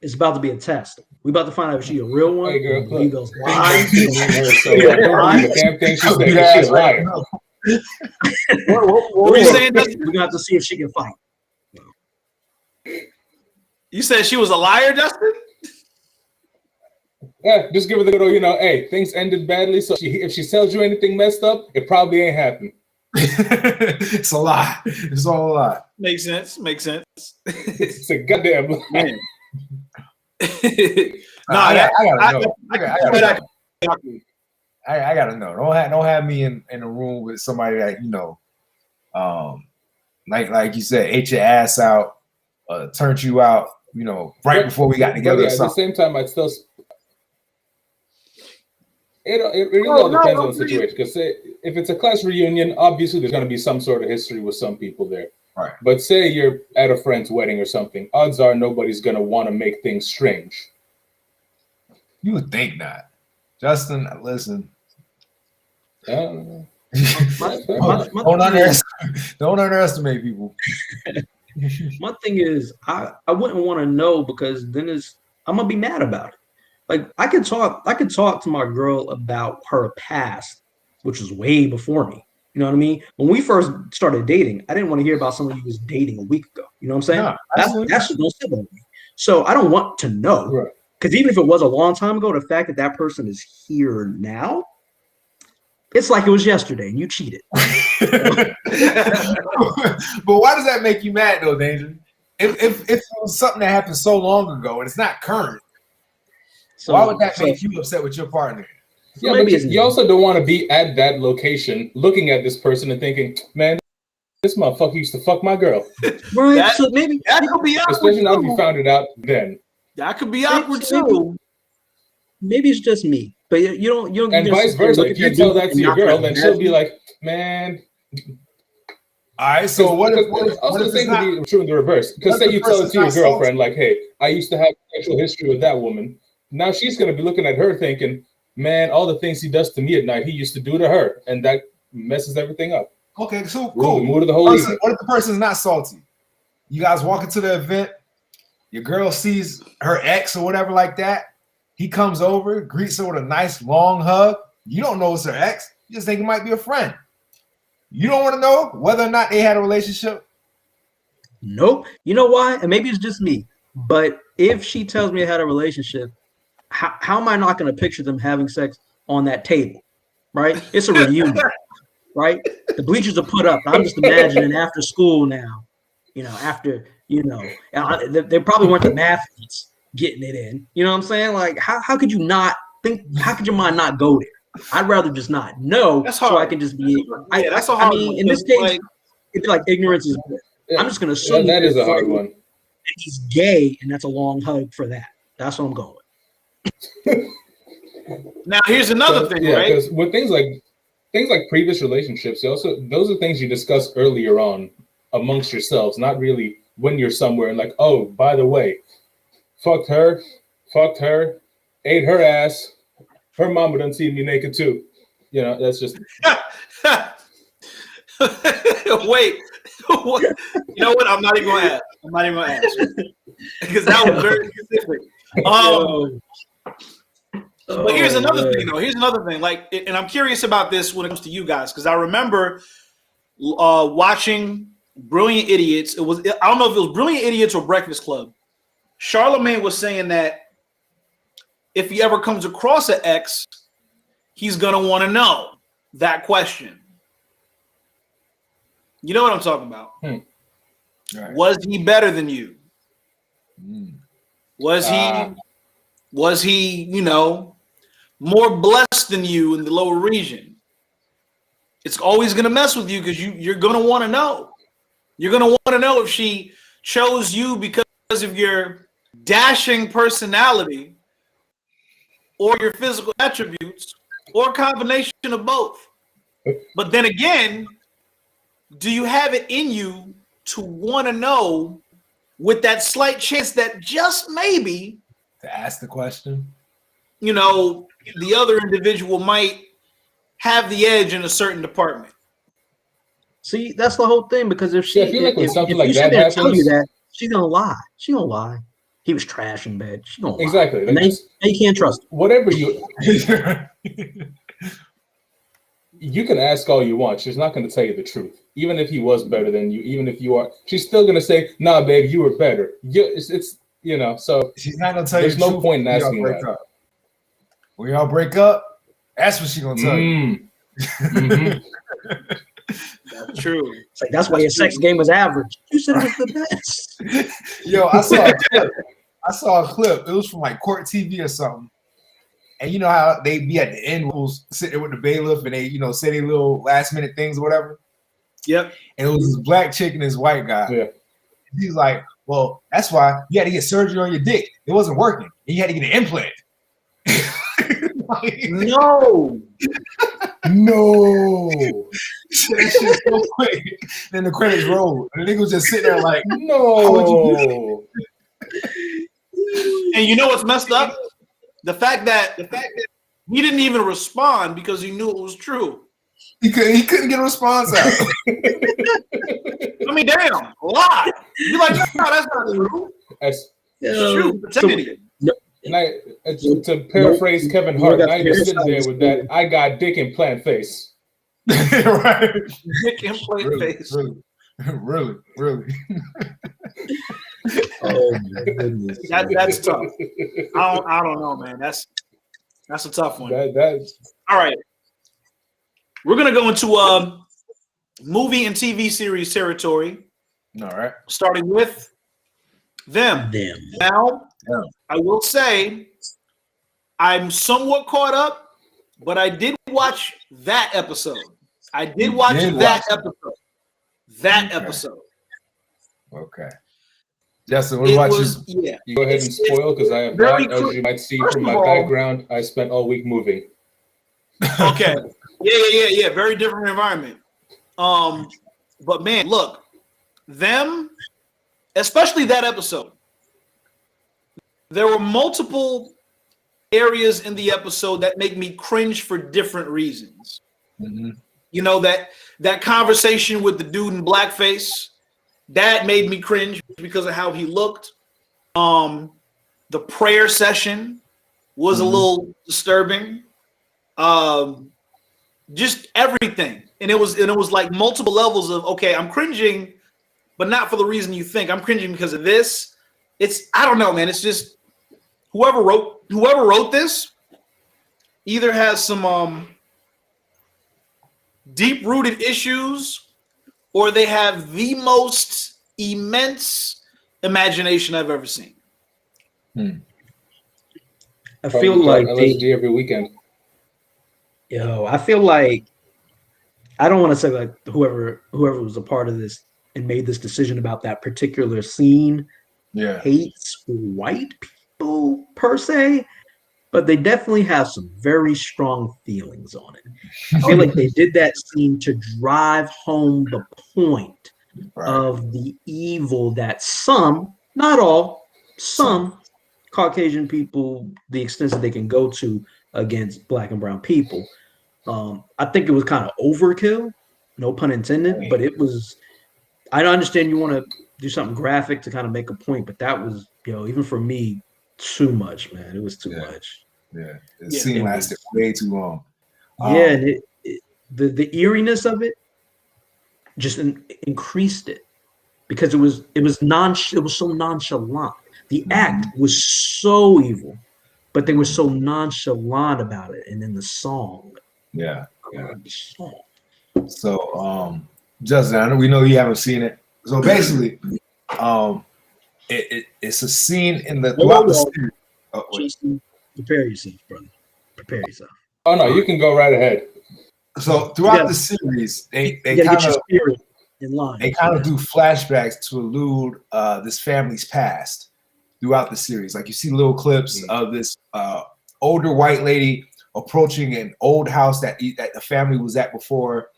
It's about to be a test. We about to find out if she's a real one. Hey girl, he goes lying. The damn thing she said, she's lying. What are you saying? We're gonna have to see if she can fight. You said she was a liar, Justin? Yeah, just give her the good old, hey, things ended badly, so if she tells you anything messed up, it probably ain't happened. It's a lie. It's all a lie. Makes sense. It's a goddamn lie. I gotta know. Don't have me in a room with somebody that like you said, ate your ass out, turned you out, right before we got together. At the same time, I'd still. It really all depends on the situation. Because if it's a class reunion, obviously there's going to be some sort of history with some people there. Right. But say you're at a friend's wedding or something, odds are nobody's going to want to make things strange. You would think not. Justin, listen. Don't underestimate people. My thing is, I wouldn't want to know, because then I'm gonna be mad about it. Like, I could talk to my girl about her past, which was way before me. You know what I mean? When we first started dating, I didn't want to hear about somebody who was dating a week ago. You know what I'm saying? No, that's just no sit with me. So I don't want to know, because even if it was a long time ago, the fact that person is here now, it's like it was yesterday and you cheated. But why does that make you mad though, Danger? If it was something that happened so long ago and it's not current, so why would that make you upset with your partner? Yeah, but you also don't want to be at that location looking at this person and thinking, man, this motherfucker used to fuck my girl. Right. So maybe that could be awkward. Especially now if you found it out then. That could be awkward too. Maybe it's just me. But you don't and vice versa. If you tell that to your girl, then she'll be like, man. All right, so what if the thing could be true in the reverse? Because say you tell it to your girlfriend, like, hey, I used to have sexual history with that woman. Now she's gonna be looking at her thinking, man, all the things he does to me at night, he used to do to her, and that messes everything up. Okay, so cool. Move to the whole what if the person's not salty? You guys walk into the event, your girl sees her ex or whatever like that. He comes over, greets her with a nice long hug. You don't know it's her ex. You just think it might be a friend. You don't want to know whether or not they had a relationship? Nope. You know why? And maybe it's just me. But if she tells me I had a relationship, how am I not going to picture them having sex on that table? Right? It's a reunion. Right? The bleachers are put up. I'm just imagining after school now. They probably weren't the mathletes getting it in. You know what I'm saying? Like, how could you not think? How could your mind not go there? I'd rather just not know, so I can just be. That's a hard one. In this case, it'd be like ignorance is bliss. Yeah, I'm just going to assume that is a hard one. He's gay, and that's a long hug for that. That's what I'm going with. Now, here's another thing, right? Because with things like previous relationships, those are things you discuss earlier on amongst yourselves, not really when you're somewhere and like, oh, by the way, fucked her, ate her ass. Her mama done seen me naked too. That's just. Wait. You know what? I'm not even gonna ask. Because that was very specific. But here's another thing, though. Like, and I'm curious about this when it comes to you guys, because I remember watching Brilliant Idiots. I don't know if it was Brilliant Idiots or Breakfast Club. Charlamagne was saying that if he ever comes across an ex, he's gonna want to know that question. You know what I'm talking about? Right. Was he better than you? Was he, more blessed than you in the lower region? It's always going to mess with you because you're going to want to know. You're going to want to know if she chose you because of your dashing personality or your physical attributes or a combination of both. But then again, do you have it in you to want to know with that slight chance that just maybe to ask the question, the other individual might have the edge in a certain department? See, that's the whole thing, because if she, I feel like when something like that happens, tell you that, she's gonna lie. She gonna lie. He was trash in bed. She gonna lie. Exactly. Like, they can't trust him. Whatever you. You can ask all you want. She's not going to tell you the truth. Even if he was better than you, even if you are, she's still going to say, nah, babe, you were better. It's So she's not gonna tell you. There's no point in asking that. When y'all break up, that's what she's gonna tell you. Mm-hmm. That's true. It's like, that's why your sex game was average. You said it was the best. Yo, I saw a clip. It was from like Court TV or something. And you know how they be at the end, sit there with the bailiff, and they, say their little last minute things or whatever. Yep. And it was this black chick and this white guy. Yeah. He's like, well, that's why you had to get surgery on your dick. It wasn't working. And you had to get an implant. No. No. That shit so quick. Then the credits rolled. And the nigga was just sitting there like, no. And you know what's messed up? The fact that he didn't even respond because he knew it was true. He couldn't get a response out. I mean, damn, lie. You're like, no, that's not true. Shoot, to paraphrase Kevin Hart, now you're sitting there with that "I got dick implant face." Right. Dick implant face. Really. Oh my goodness. That's tough. I don't know, man. That's a tough one. All right. We're gonna go into movie and TV series territory. All right. Starting with them. Now, I will say I'm somewhat caught up, but I did watch that episode. Episode. Okay. Justin, what about you? Yeah. You go ahead and spoil because I have not, as you might see from my background, I spent all week moving. Okay. Yeah. Very different environment. But man, look, them, especially that episode, there were multiple areas in the episode that make me cringe for different reasons. Mm-hmm. That conversation with the dude in blackface, that made me cringe because of how he looked. The prayer session was a little disturbing. Just everything. And it was like multiple levels of, okay, I'm cringing, but not for the reason you think. I'm cringing because of this. I don't know, man. It's just whoever wrote this either has some deep-rooted issues, or they have the most immense imagination I've ever seen. I feel like LSD every weekend. I feel like, I don't want to say like whoever was a part of this and made this decision about that particular scene hates white people per se, but they definitely have some very strong feelings on it. I feel like they did that scene to drive home the point of the evil that some, not all, some Caucasian people, the extent that they can go to against Black and brown people. I think it was kind of overkill, no pun intended, but it was, I understand you want to do something graphic to kind of make a point, but that was, even for me, too much, man. It was too much. Yeah, the scene lasted way too long. And the eeriness of it just increased it because it was so nonchalant. The act was so evil, but they were so nonchalant about it. And then the song. Yeah. So, Justin, we know you haven't seen it. So basically, it's a scene in the throughout the series. Justin, prepare yourself, brother. Prepare yourself. Oh no, you can go right ahead. So throughout the series, they kind of do flashbacks to allude this family's past throughout the series. Like you see little clips of this older white lady approaching an old house that the family was at before,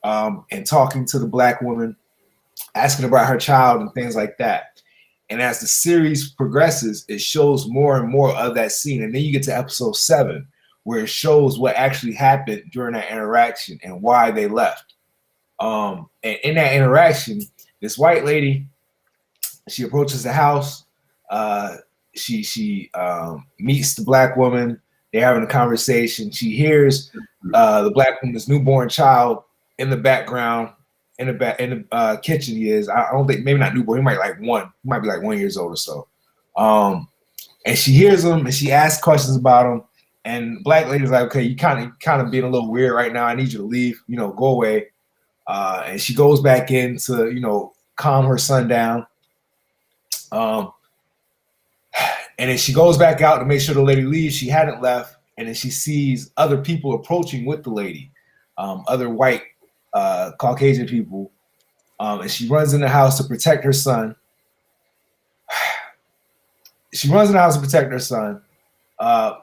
and talking to the Black woman, asking about her child and things like that. And as the series progresses, it shows more and more of that scene. And then you get to episode 7, where it shows what actually happened during that interaction and why they left. And in that interaction, this white lady, she approaches the house. She meets the Black woman. They're having a conversation. She hears the Black woman's newborn child in the background. In the kitchen, he is. I don't think, maybe not newborn. He might be like 1 year old or so. And she hears him and she asks questions about him. And the black lady's like, okay, you kind of being a little weird right now. I need you to leave, go away. And she goes back in to, calm her son down. And then she goes back out to make sure the lady leaves. She hadn't left. And then she sees other people approaching with the lady, other white Caucasian people. And she runs in the house to protect her son.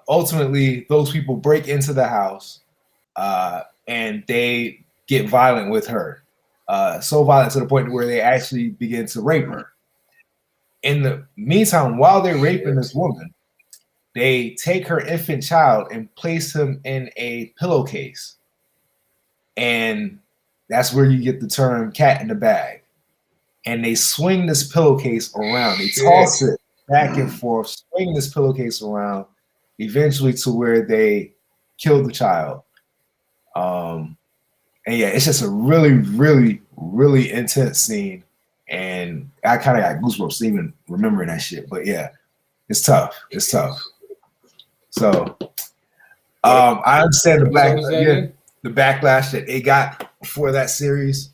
Ultimately, those people break into the house and they get violent with her. So violent to the point where they actually begin to rape her. In the meantime, while they're raping this woman, they take her infant child and place him in a pillowcase. And that's where you get the term cat in the bag. And they swing this pillowcase around. They toss it back and forth, swing this pillowcase around, eventually to where they kill the child. And yeah, it's just a really, really, really intense scene. And I kind of got goosebumps even remembering that shit. But yeah, it's tough. It's tough. So I understand the backlash that it got for that series.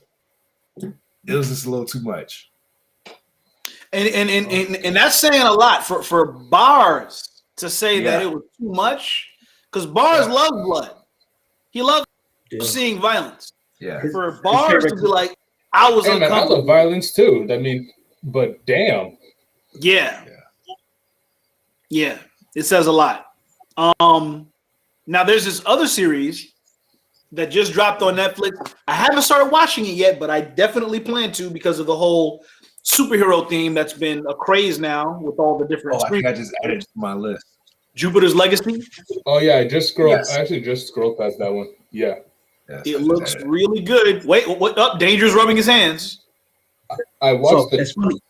It was just a little too much. And that's saying a lot for Bars to say that it was too much, because Bars loves blood. He loves seeing violence. Yeah. For Bars to be like, I was uncomfortable. Man, I love violence too. I mean, but damn. Yeah. It says a lot. Now there's this other series that just dropped on Netflix. I haven't started watching it yet, but I definitely plan to because of the whole superhero theme that's been a craze now with all the different. I think I just added it to my list. Jupiter's Legacy. Oh yeah, I actually just scrolled past that one. Yeah. Yes, it looks really good. Wait, what up? Danger's rubbing his hands. I watched It's funny.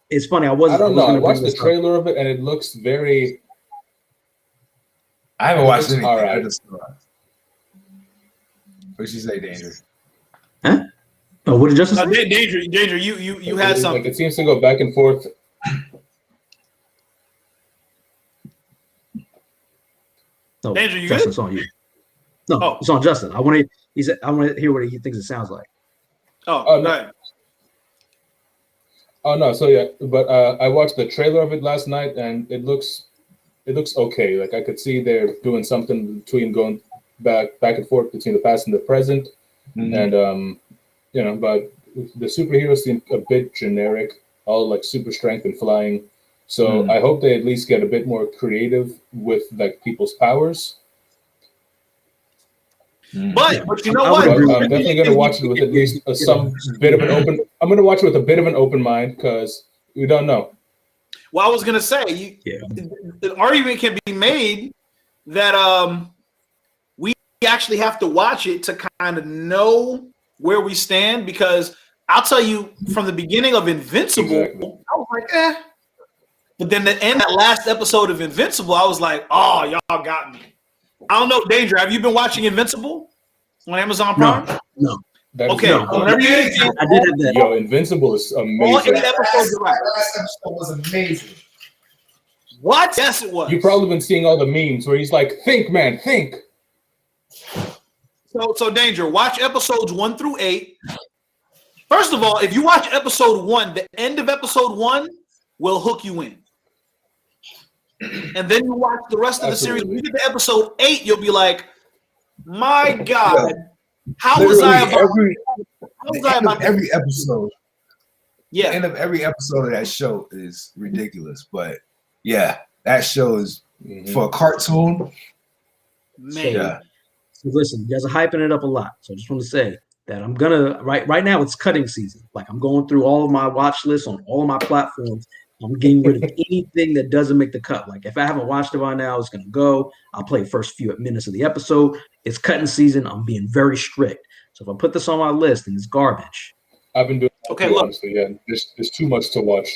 It's funny. I don't know. I watched the trailer of it and it looks very. I haven't watched anything. All right. What'd she say, Danger? Huh? Oh, what did Justin say? Danger, you had something. Like it seems to go back and forth. No, Danger, you Justin, good? it's on you. No, it's on Justin. I want to hear what he thinks it sounds like. Oh, no. Oh no, so yeah, but I watched the trailer of it last night and it looks okay. Like I could see they're doing something between going back and forth between the past and the present. And but the superheroes seem a bit generic, all like super strength and flying. So I hope they at least get a bit more creative with like people's powers. But you know what? I'm definitely gonna watch it with at least some bit of an open. I'm gonna watch it with a bit of an open mind because we don't know. Well, I was gonna say, the argument can be made that we actually have to watch it to kind of know where we stand, because I'll tell you from the beginning of Invincible, I was like, but then the end, that last episode of Invincible, I was like, oh, y'all got me. I don't know, Danger, have you been watching Invincible on Amazon Prime? No. Okay. No. Whenever you get a chance, I did have that. Yo, Invincible is amazing. all 8 episodes are right. Last episode was amazing. What? Yes, it was. You've probably been seeing all the memes where he's like, think, man, think. So Danger, watch episodes 1 through 8. First of all, if you watch episode 1, the end of episode 1 will hook you in. And then you watch the rest of the series. When you get to episode 8, you'll be like, my God, how was I about every episode? Yeah. The end of every episode of that show is ridiculous. But yeah, that show is for a cartoon. Man. So listen, you guys are hyping it up a lot. So I just want to say that I'm gonna right now it's cutting season. Like I'm going through all of my watch lists on all of my platforms. I'm getting rid of anything that doesn't make the cut. Like if I haven't watched it by now, it's gonna go. I'll play the first few minutes of the episode. It's cutting season. I'm being very strict. So if I put this on my list and it's garbage. I've been doing okay. Look, honestly, there's too much to watch.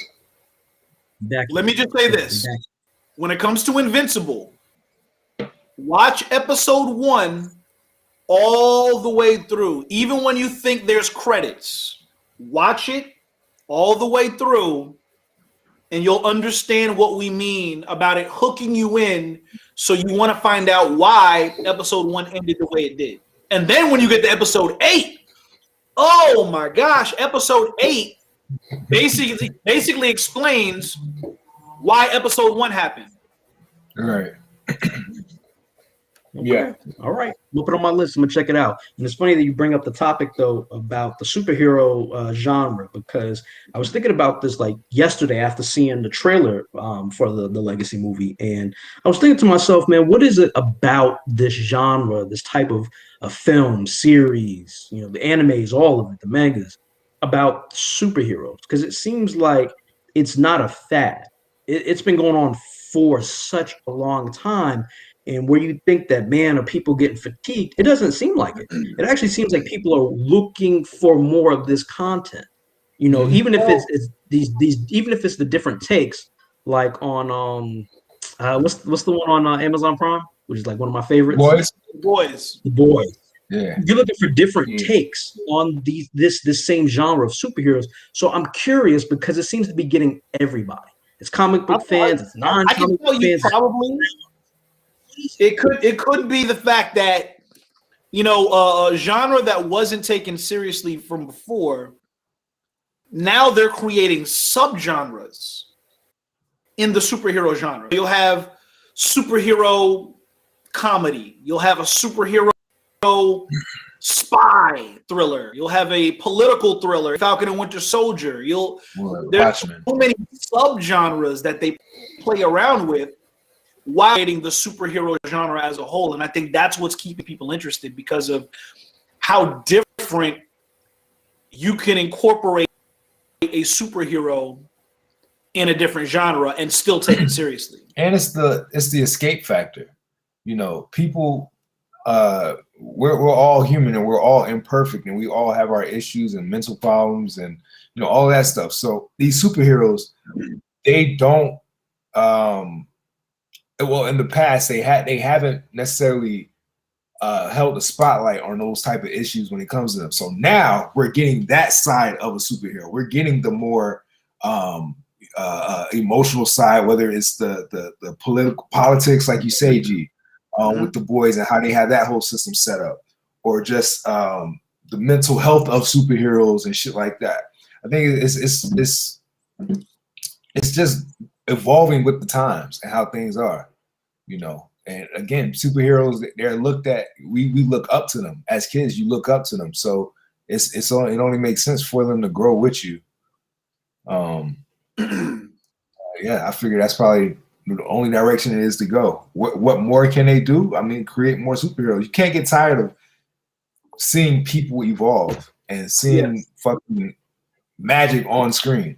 Let me just say this: when it comes to Invincible, watch episode 1 all the way through. Even when you think there's credits, watch it all the way through. and you'll understand what we mean about it hooking you in, so you want to find out why episode 1 ended the way it did. And then when you get to episode 8, oh my gosh, episode 8 basically explains why episode 1 happened. All right. Okay. Yeah. All right. We'll put it on my list. I'm gonna check it out. And it's funny that you bring up the topic though about the superhero genre, because I was thinking about this like yesterday after seeing the trailer for the Legacy movie, and I was thinking to myself, man, what is it about this genre, this type of a film series, you know, the animes, all of it, the mangas, about superheroes? Because it seems like it's not a fad. It's been going on for such a long time. And where you think that, man, are people getting fatigued? It doesn't seem like it. It actually seems like people are looking for more of this content. You know, even if it's these even if it's the different takes, like on what's the one on Amazon Prime, which is like one of my favorites. The Boys. Yeah. You're looking for different takes on this same genre of superheroes. So I'm curious because it seems to be getting everybody. It's comic book fans. It's non-comic book fans. Probably. It could be the fact that, you know, a genre that wasn't taken seriously from before, now they're creating subgenres in the superhero genre. You'll have superhero comedy. You'll have a superhero spy thriller. You'll have a political thriller, Falcon and Winter Soldier. There's so many subgenres that they play around with, while creating the superhero genre as a whole. And I think that's what's keeping people interested, because of how different you can incorporate a superhero in a different genre and still take it seriously. And it's the escape factor. You know, people, we're all human and we're all imperfect and we all have our issues and mental problems and, you know, all that stuff. So these superheroes, they don't, well, in the past, they haven't necessarily held a spotlight on those type of issues when it comes to them. So now we're getting that side of a superhero. We're getting the more emotional side, whether it's the politics, like you say, G, with the boys and how they have that whole system set up, or just the mental health of superheroes and shit like that. I think it's just evolving with the times and how things are, you know. And again, superheroes, they're looked at, we look up to them. As kids, you look up to them. So it only makes sense for them to grow with you. Yeah, I figure that's probably the only direction it is to go. What more can they do? I mean, create more superheroes. You can't get tired of seeing people evolve and seeing fucking magic on screen.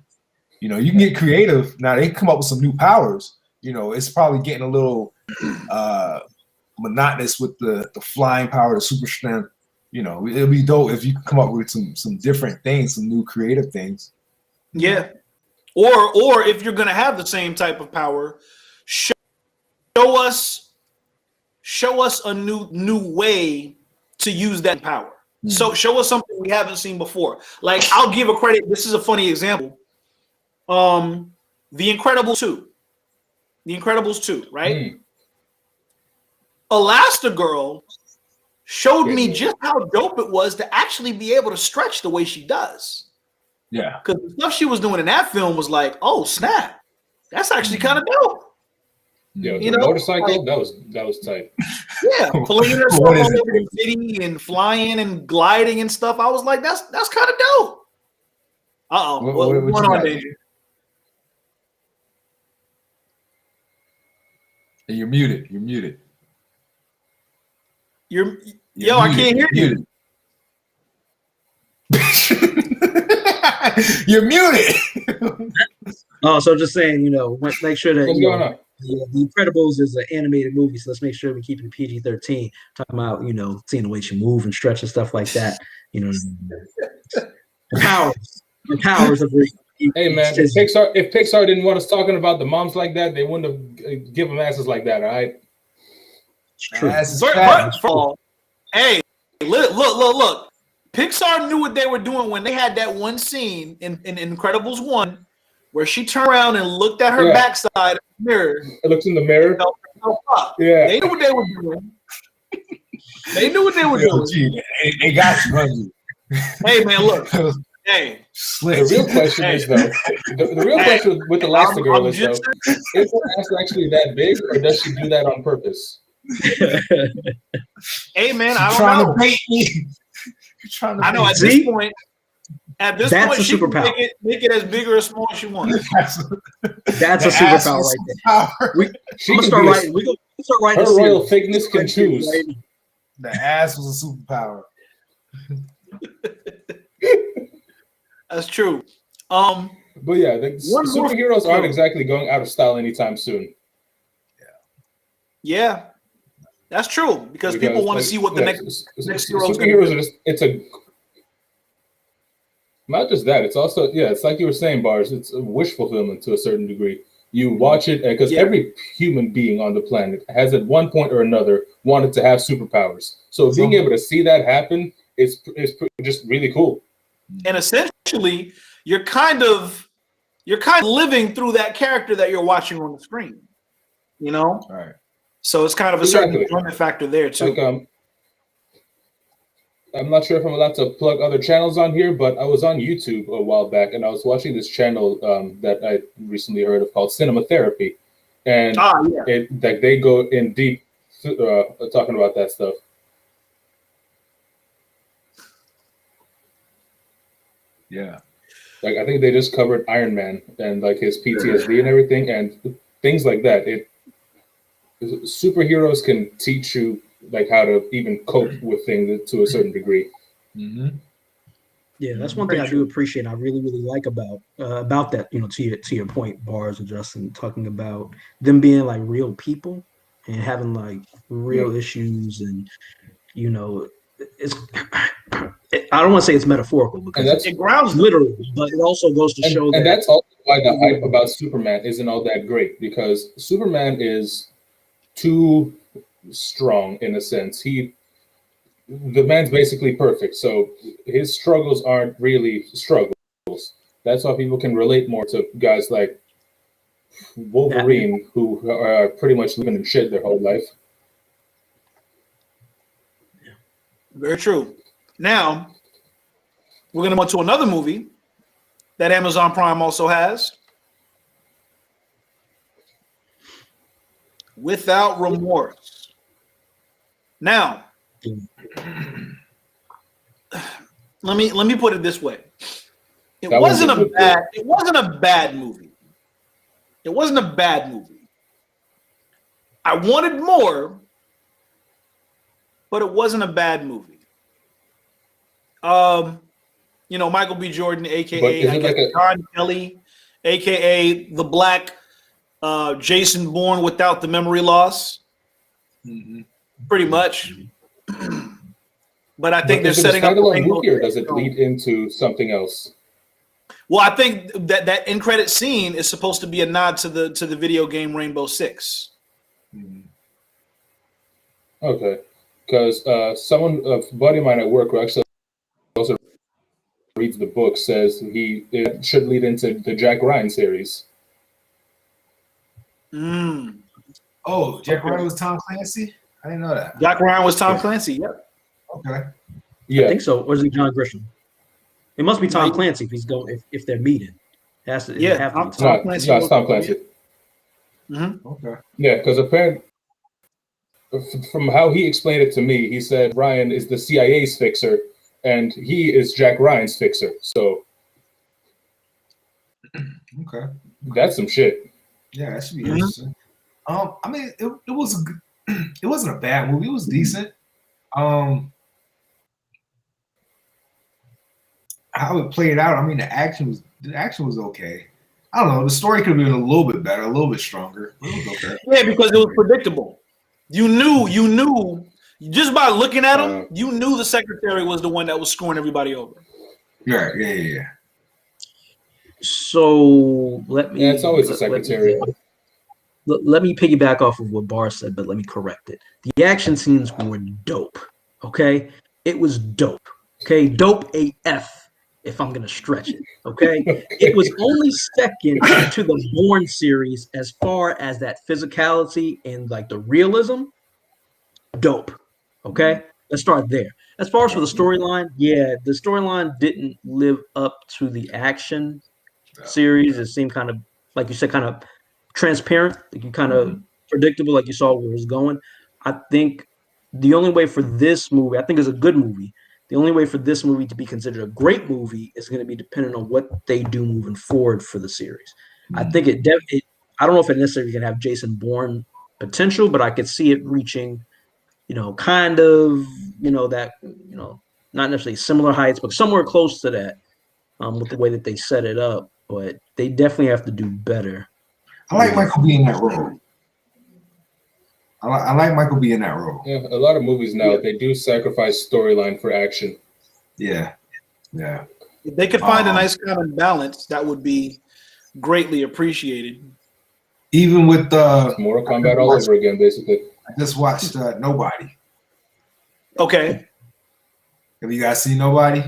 You know, you can get creative. Now they can come up with some new powers. You know, it's probably getting a little monotonous with the flying power, the super strength. You know, it'll be dope if you can come up with some different things, some new creative things. Yeah. Or if you're gonna have the same type of power, show us a new way to use that power. So show us something we haven't seen before. Like, I'll give a credit. This is a funny example. The Incredibles 2. The Incredibles 2, right? Elastigirl showed me just how dope it was to actually be able to stretch the way she does. Yeah. Because the stuff she was doing in that film was like, oh snap, that's actually kind of dope. Yeah, you know, motorcycle, like, that was tight. Yeah, pulling herself all over the city and flying and gliding and stuff. I was like, that's kind of dope. What's going on, Danger? You're muted. You're muted. Yo, I can't hear you. You're muted. Oh, so just saying, you know, make sure that The Incredibles is an animated movie, so let's make sure we keep it PG-13. Talking about, you know, seeing the way she move and stretch and stuff like that. You know, the powers of the. Hey man, if Pixar didn't want us talking about the moms like that, they wouldn't have given them asses like that. All right. It's true. Hey, look. Pixar knew what they were doing when they had that one scene in Incredibles 1 where she turned around and looked at her backside in the mirror. It looked in the mirror. Yeah, they knew what they were doing. They knew what they were doing. Gee, they got you, hungry. Hey man, look. Hey, the real question is though. The real question with Elastigirl is though: is her ass actually that big, or does she do that on purpose? Hey man, I don't know. I know at this point. At this point, she can make it as big or as small as she wants. That's a superpower right there. We're gonna start writing. We're gonna start writing. Her royal thickness can choose. The ass was a superpower. That's true. But yeah, the superheroes aren't exactly going out of style anytime soon. Yeah, that's true because people want to see what the next hero is going to be. It's a not just that. It's also it's like you were saying, Bars. It's a wish fulfillment to a certain degree. You watch it because every human being on the planet has at one point or another wanted to have superpowers. So being able to see that happen is just really cool. And essentially, you're kind of living through that character that you're watching on the screen. You know, right? So it's kind of a certain enjoyment factor there too. Like, I'm not sure if I'm allowed to plug other channels on here, but I was on YouTube a while back and I was watching this channel that I recently heard of called Cinema Therapy, and they go in deep talking about that stuff. Yeah, like I think they just covered Iron Man and like his PTSD and everything and things like that. Superheroes can teach you like how to even cope with things to a certain degree. Mm-hmm. Yeah, that's one thing I do appreciate. I really, really like about that. You know, to your point, Bars and Justin talking about them being like real people and having like real issues, and you know, it's. I don't want to say it's metaphorical because it grounds literally, but it also goes to show that. And that's also why the hype about Superman isn't all that great, because Superman is too strong in a sense. The man's basically perfect, so his struggles aren't really struggles. That's why people can relate more to guys like Wolverine, who are pretty much living in shit their whole life. Very true. Now we're going to move to another movie that Amazon Prime also has, Without Remorse. Now, let me put it this way: it wasn't a bad movie. It wasn't a bad movie. I wanted more, but it wasn't a bad movie. You know, Michael B. Jordan, aka John Kelly, aka the Black Jason Bourne without the memory loss. Mm-hmm. Pretty much. But I think they're setting up a movie, or does it lead into something else? Well, I think that end credit scene is supposed to be a nod to the video game Rainbow Six. Mm-hmm. Okay, because a buddy of mine at work who actually also reads the book says it should lead into the Jack Ryan series. Oh, Jack Ryan was Tom Clancy? I didn't know that. Jack Ryan was Tom Clancy, yep. Okay. Yeah. I think so. Or is it John Grisham? It must be Tom Clancy if he's going if they're meeting. It has to Tom Clancy. No, it's Tom Clancy. Mm-hmm. Okay. Yeah, because apparently from how he explained it to me, he said Ryan is the CIA's fixer and he is Jack Ryan's fixer. So okay. That's some shit. Yeah, that should be interesting. I mean, it was it wasn't a bad movie. It was decent. How it played out, I mean, the action was okay. I don't know. The story could have been a little bit better, a little bit stronger. It was okay. Yeah, because it was predictable. You knew just by looking at him, you knew the secretary was the one that was screwing everybody over. Yeah. So let me. Yeah, it's always the secretary. Let me piggyback off of what Barr said, but let me correct it. The action scenes were dope. Okay, it was dope. Okay, dope AF. if I'm going to stretch it. Okay. It was only second to the Bourne series as far as that physicality and like the realism. Dope. Okay. Let's start there. As far as for the storyline, the storyline didn't live up to the action series. It seemed kind of, like you said, kind of transparent, like you kind of predictable, like you saw where it was going. I think the only way for this movie, I think it's a good movie. The only way for this movie to be considered a great movie is going to be dependent on what they do moving forward for the series. I think I don't know if it necessarily can have Jason Bourne potential, but I could see it reaching, kind of, that, not necessarily similar heights, but somewhere close to that with the way that they set it up. But they definitely have to do better. I like Michael B in that role. I like Michael B in that role. Yeah, a lot of movies now, they do sacrifice storyline for action. Yeah. If they could find a nice kind of balance, that would be greatly appreciated. Even with Mortal Kombat all over again, basically. I just watched Nobody. Okay. Have you guys seen Nobody?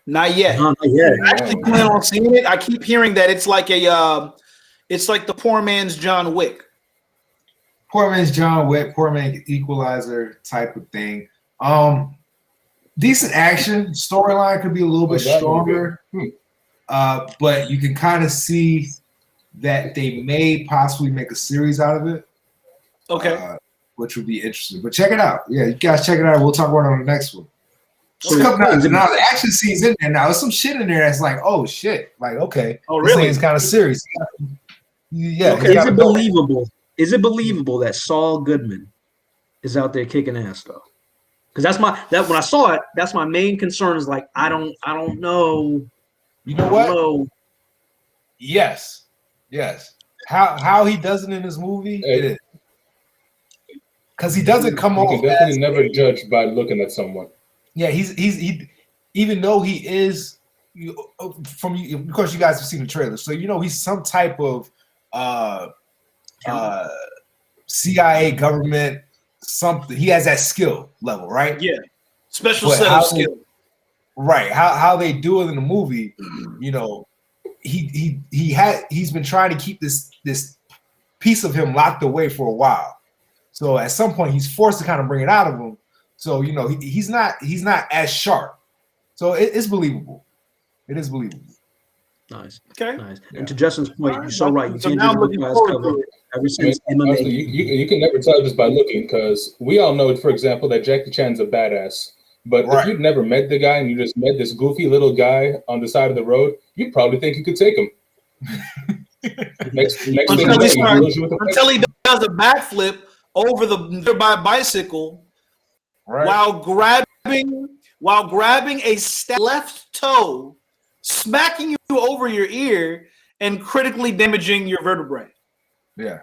Not yet. Not yet. I actually plan on seeing it. I keep hearing that it's like it's like the poor man's John Wick. Poor man's John Wick, poor man Equalizer type of thing. Decent action. Storyline could be a little bit stronger. But you can kind of see that they may possibly make a series out of it. Okay. Which would be interesting. But check it out. Yeah, you guys check it out. We'll talk about it on the next one. So now the action scene's in there. Now there's some shit in there that's like, oh shit. Like, okay. Oh, really? It's kind of serious. Yeah. Okay. Is it believable? Is it believable that Saul Goodman is out there kicking ass though? Because when I saw it, that's my main concern. Is like I don't know. You know what? Yes. How he does it in this movie? It is because he doesn't come off. You can definitely never judge by looking at someone. Yeah, he even though he is of course you guys have seen the trailer, so he's some type of CIA government something. He has that skill level, right? Yeah, special set of skill. Right. How they do it in the movie, he's been trying to keep this piece of him locked away for a while. So at some point he's forced to kind of bring it out of him. So he's not as sharp. So it's believable. It is believable. Nice. Okay. Nice. Yeah. And to Justin's point, you're so right. You so can't now do the guys cover ever since MMA. Honestly, you can never tell just by looking, because we all know, for example, that Jackie Chan's a badass. But if you've never met the guy and you just met this goofy little guy on the side of the road, you probably think you could take him. Until he does a backflip over the nearby bicycle while grabbing a left toe, smacking you over your ear and critically damaging your vertebrae. Yeah.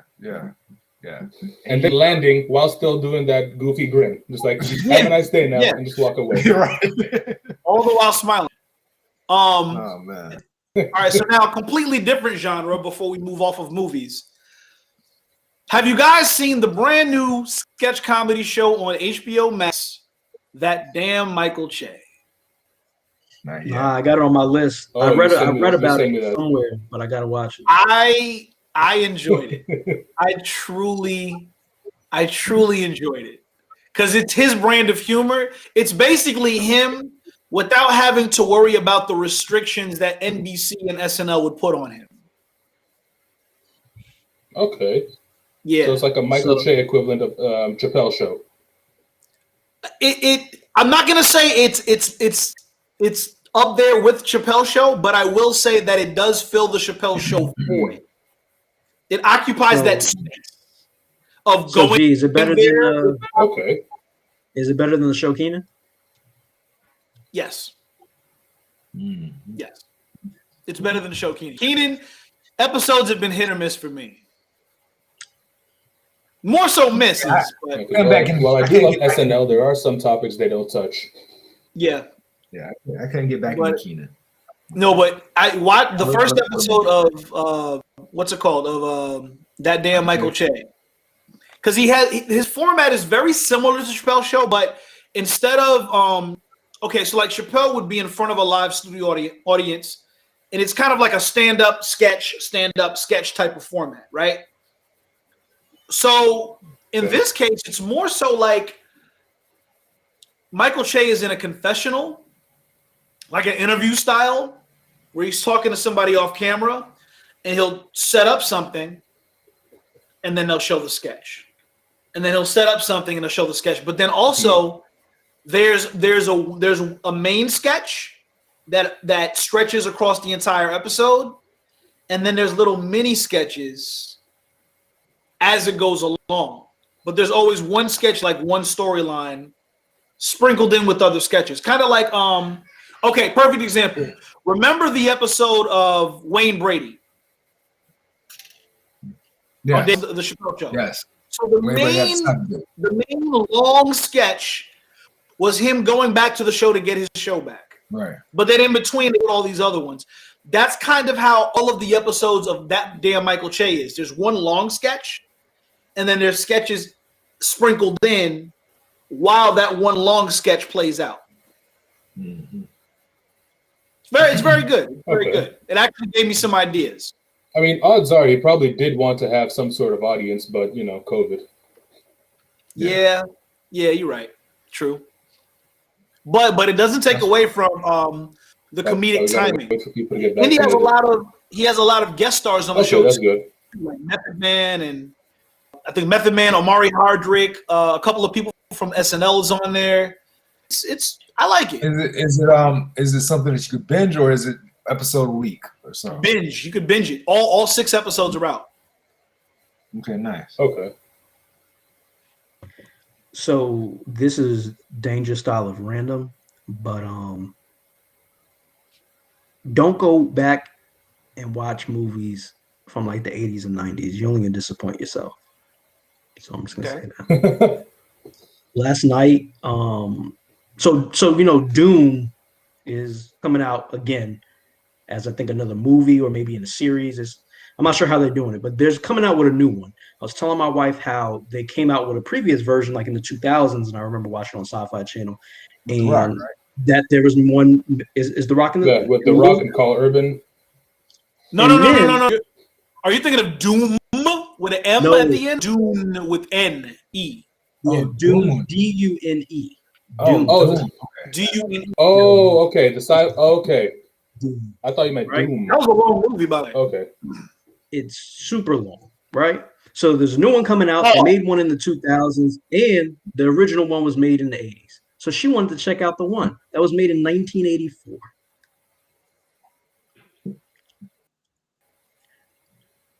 And then landing while still doing that goofy grin. Just like, have a nice day now, and just walk away. Right. All the while smiling. Oh, man. All right, so now a completely different genre before we move off of movies. Have you guys seen the brand new sketch comedy show on HBO Max, That Damn Michael Che? I got it on my list. I read about it somewhere, but I got to watch it. I enjoyed it. I truly enjoyed it because it's his brand of humor. It's basically him without having to worry about the restrictions that NBC and SNL would put on him. Okay. Yeah. So it's like a Michael Che equivalent of Chappelle Show. I'm not gonna say it's up there with Chappelle Show, but I will say that it does fill the Chappelle Show void. It occupies that space of going. Is it better than okay? Is it better than the show Keenan? Yes. Yes. It's better than the show Keenan. Keenan episodes have been hit or miss for me. More so misses. But while I do love SNL, there are some topics they don't touch. Yeah. Yeah, I couldn't get back into Keenan. No, but I watched the first episode of what's it called? Of That Damn Michael Che. Because his format is very similar to Chappelle's Show, but instead of okay, so like Chappelle would be in front of a live studio audience, and it's kind of like a stand-up sketch type of format, right? So in this case, it's more so like Michael Che is in a confessional, like an interview style, where he's talking to somebody off camera, and he'll set up something, and then they'll show the sketch. And then he'll set up something and they'll show the sketch. But then also there's a main sketch that stretches across the entire episode. And then there's little mini sketches as it goes along. But there's always one sketch, like one storyline sprinkled in with other sketches. Kind of like, okay, perfect example. Remember the episode of Wayne Brady? Yes. On the Chappelle Show? Yes. So the main long sketch was him going back to the show to get his show back. Right. But then in between, there were all these other ones. That's kind of how all of the episodes of that damn Michael Che is. There's one long sketch, and then there's sketches sprinkled in while that one long sketch plays out. Mm-hmm. It's very good. It's very good. It actually gave me some ideas. I mean, odds are he probably did want to have some sort of audience, but COVID. Yeah, you're right. True. But it doesn't take away from the comedic timing. And he has a lot of guest stars on the show. That's good. Like Method Man, and I think Method Man, Omari Hardwick, a couple of people from SNL is on there. It's I like it. Is it something that you could binge, or is it episode a week or something? Binge. You could binge it. All 6 episodes are out. Okay, nice. Okay. So this is dangerous style of random, but don't go back and watch movies from like the 80s and 90s. You're only gonna disappoint yourself. So I'm just gonna say that. Last night, so Doom is coming out again as I think another movie or maybe in a series. I'm not sure how they're doing it, but there's coming out with a new one. I was telling my wife how they came out with a previous version, like in the 2000s, and I remember watching on Sci-Fi Channel, and that there was one is The Rock in the with The Rock and Carl Urban. No. Are you thinking of Doom with an M at the end? Doom with N-E. Yeah, Doom, D-U-N-E. D-U-N-E. Oh, okay. Okay. Doom. I thought you meant Doom. That was a long movie, by the way. Okay. It's super long, right? So there's a new one coming out. They made one in the 2000s, and the original one was made in the 80s. So she wanted to check out the one that was made in 1984.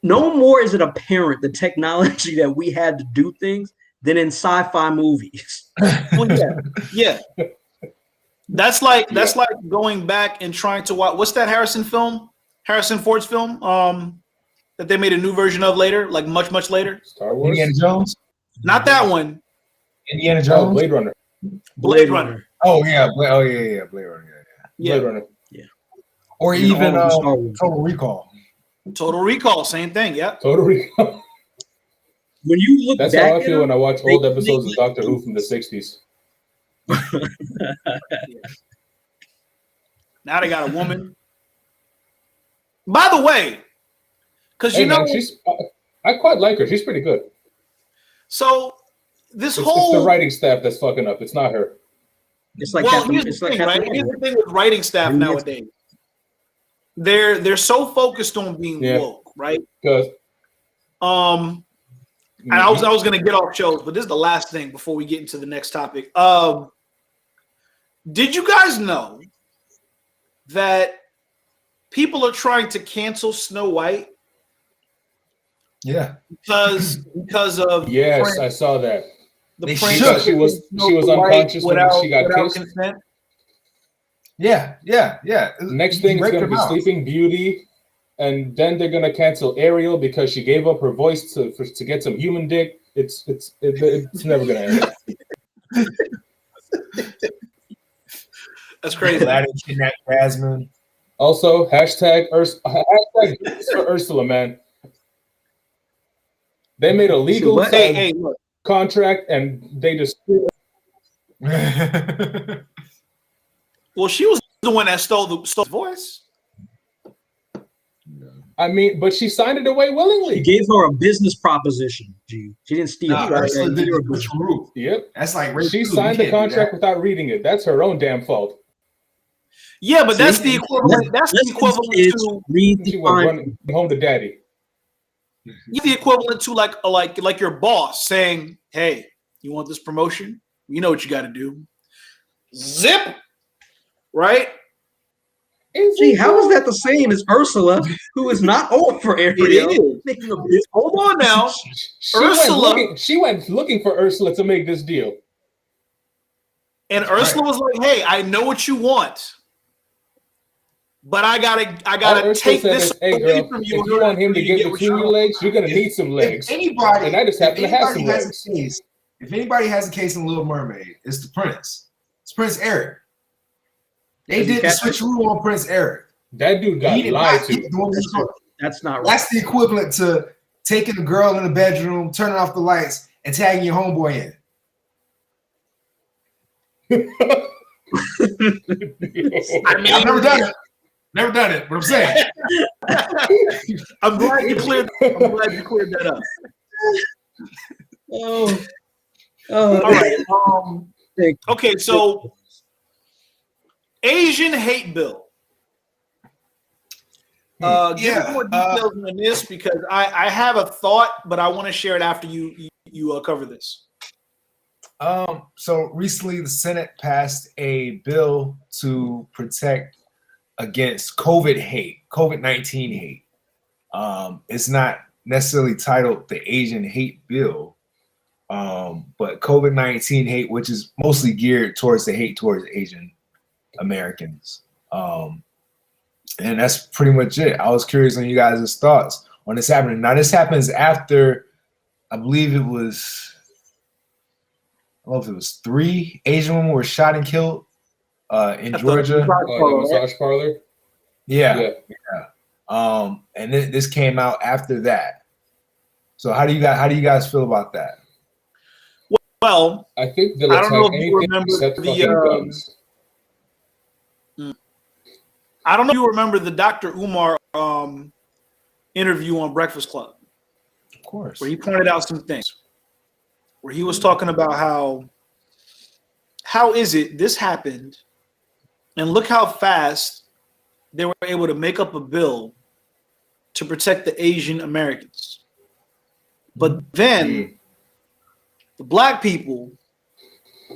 No more is it apparent the technology that we had to do things than in sci-fi movies. Well, yeah. That's like going back and trying to watch. What's that Harrison Ford's film that they made a new version of later, like much later? Star Wars. Indiana Jones. Not that one. Indiana Jones. Blade Runner. Blade Runner. Oh yeah. Blade Runner. Yeah. Blade Runner. Yeah. Or even Total Recall. Total Recall, same thing. Yeah. Total Recall. When you look, that's how I feel when I watch old episodes of Doctor Who from the 60s. Now they got a woman. By the way, because I quite like her. She's pretty good. So it's the writing staff that's fucking up. It's not her. It's like here's the thing with writing staff nowadays. They're so focused on being woke, right? Because and I was gonna get off shows, but this is the last thing before we get into the next topic. Did you guys know that people are trying to cancel Snow White? Yeah. Because of Prince, I saw that. The prank she was unconscious when she got kissed. Consent. Yeah. Next thing is gonna be Sleeping Beauty, and then they're gonna cancel Ariel because she gave up her voice to get some human dick. It's never gonna end. That's crazy. Jasmine. Also, hashtag for Ursula, man. They made a legal contract and they just. Well, she was the one that stole the voice. I mean, but she signed it away willingly. He gave her a business proposition. She didn't steal. Ursula did the switcheroo. Yep, that's like she signed the contract without reading it. That's her own damn fault. Yeah, but that's the equivalent. That's the equivalent to read she was running home to daddy. You're the equivalent to like your boss saying, "Hey, you want this promotion? You know what you got to do." Zip, right? Gee, how is that the same as Ursula, who is not old for Ariel? Hold on now. She went looking for Ursula to make this deal. And Ursula was like, "Hey, I know what you want, but I gotta take this away from you. If you want him to get between your legs, you're gonna need some legs." And I just happen to have some legs. If anybody has a case in Little Mermaid, it's the prince. It's Prince Eric. They did the switcheroo on Prince Eric. That dude got lied to. That's not right. That's the equivalent to taking the girl in the bedroom, turning off the lights, and tagging your homeboy in. I mean, I've never done it. Never done it, but I'm saying. I'm glad you cleared that up. All right. Okay, so Asian hate bill. Give me more details on this because I have a thought, but I want to share it after you cover this. So recently, the Senate passed a bill to protect against COVID-19 hate. It's not necessarily titled the Asian hate bill, but COVID-19 hate, which is mostly geared towards the hate towards Asian Americans. And that's pretty much it. I was curious on you guys' thoughts on this happening. Now, this happens after, I believe it was, I don't know if it was 3 Asian women were shot and killed in Georgia. Massage parlor. Yeah. And this came out after that. So how do you guys feel about that? Well, I think they'll attack anything except fucking guns. I don't know if you remember the Dr. Umar interview on Breakfast Club. Of course. Where he pointed out some things. Where he was talking about how is it this happened, and look how fast they were able to make up a bill to protect the Asian Americans. But then the black people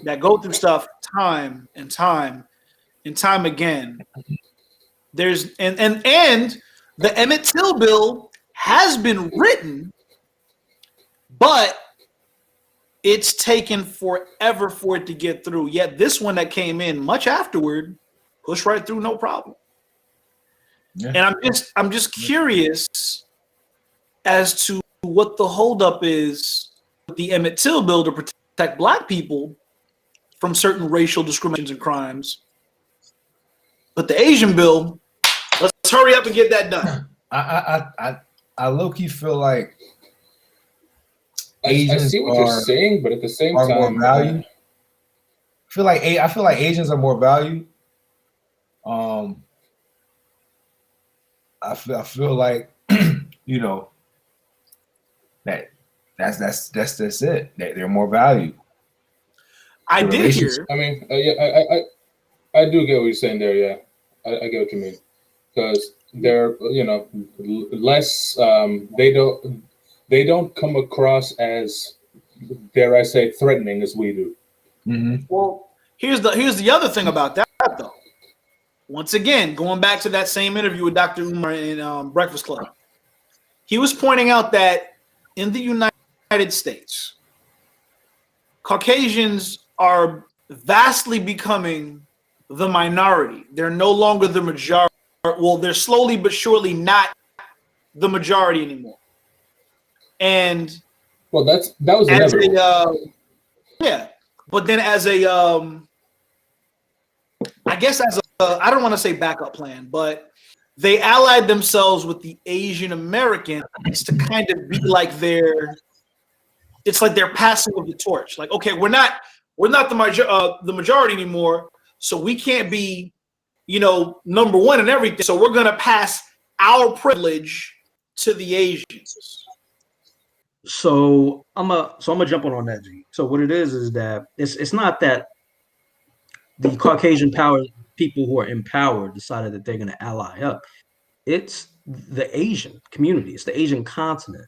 that go through stuff time and time again, there's and the Emmett Till bill has been written, but it's taken forever for it to get through. Yet this one that came in much afterward pushed right through, no problem. Yeah. And I'm just curious as to what the holdup is with the Emmett Till bill to protect black people from certain racial discriminations and crimes. But the Asian bill, let's hurry up and get that done. I low-key feel like Asians I see what you're saying, but at the same time, more valued. I feel like Asians are more valued. I feel like you know that's it. They're more valued. I did hear. I mean, I do get what you're saying there. Yeah, I get what you mean, because they're less. They don't come across as, dare I say, threatening as we do. Mm-hmm. Well, here's the other thing about that though. Once again, going back to that same interview with Dr. Umar in Breakfast Club, he was pointing out that in the United States, Caucasians are vastly becoming the minority. They're no longer the majority. Well, they're slowly but surely not the majority anymore. And well, that was inevitable. But then as a I guess as a I don't want to say backup plan, but they allied themselves with the Asian Americans to kind of be like it's like they're passing of the torch. Like, okay, we're not the majority anymore, So we can't be, number one in everything. So we're going to pass our privilege to the Asians. So I'm gonna jump on that, G. So what it is that it's not that the Caucasian power people who are in power decided that they're going to ally up. It's the Asian community. It's the Asian continent.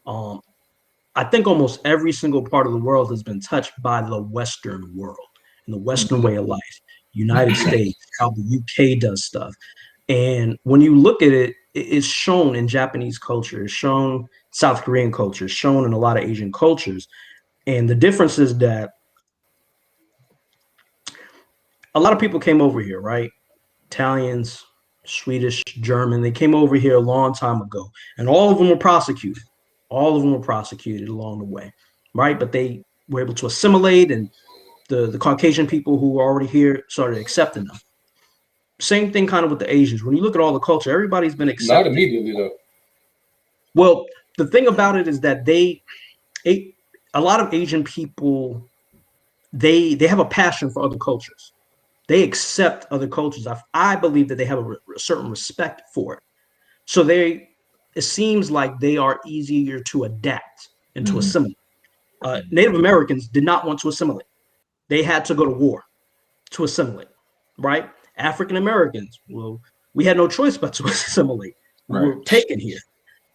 I think almost every single part of the world has been touched by the Western world and the Western way of life. United States, how the UK does stuff. And when you look at it, it's shown in Japanese culture, it's shown South Korean culture, it's shown in a lot of Asian cultures. And the difference is that a lot of people came over here, right? Italians, Swedish, German, they came over here a long time ago, and all of them were prosecuted. All of them were prosecuted along the way, right? But they were able to assimilate, and the Caucasian people who were already here started accepting them. Same thing kind of with the Asians. When you look at all the culture, everybody's been accepted. Not immediately, though. Well, the thing about it is that a lot of Asian people, they have a passion for other cultures. They accept other cultures. I believe that they have a certain respect for it. So it seems like they are easier to adapt and to assimilate. Native Americans did not want to assimilate. They had to go to war to assimilate, right? African Americans, well, we had no choice but to assimilate. We were taken here.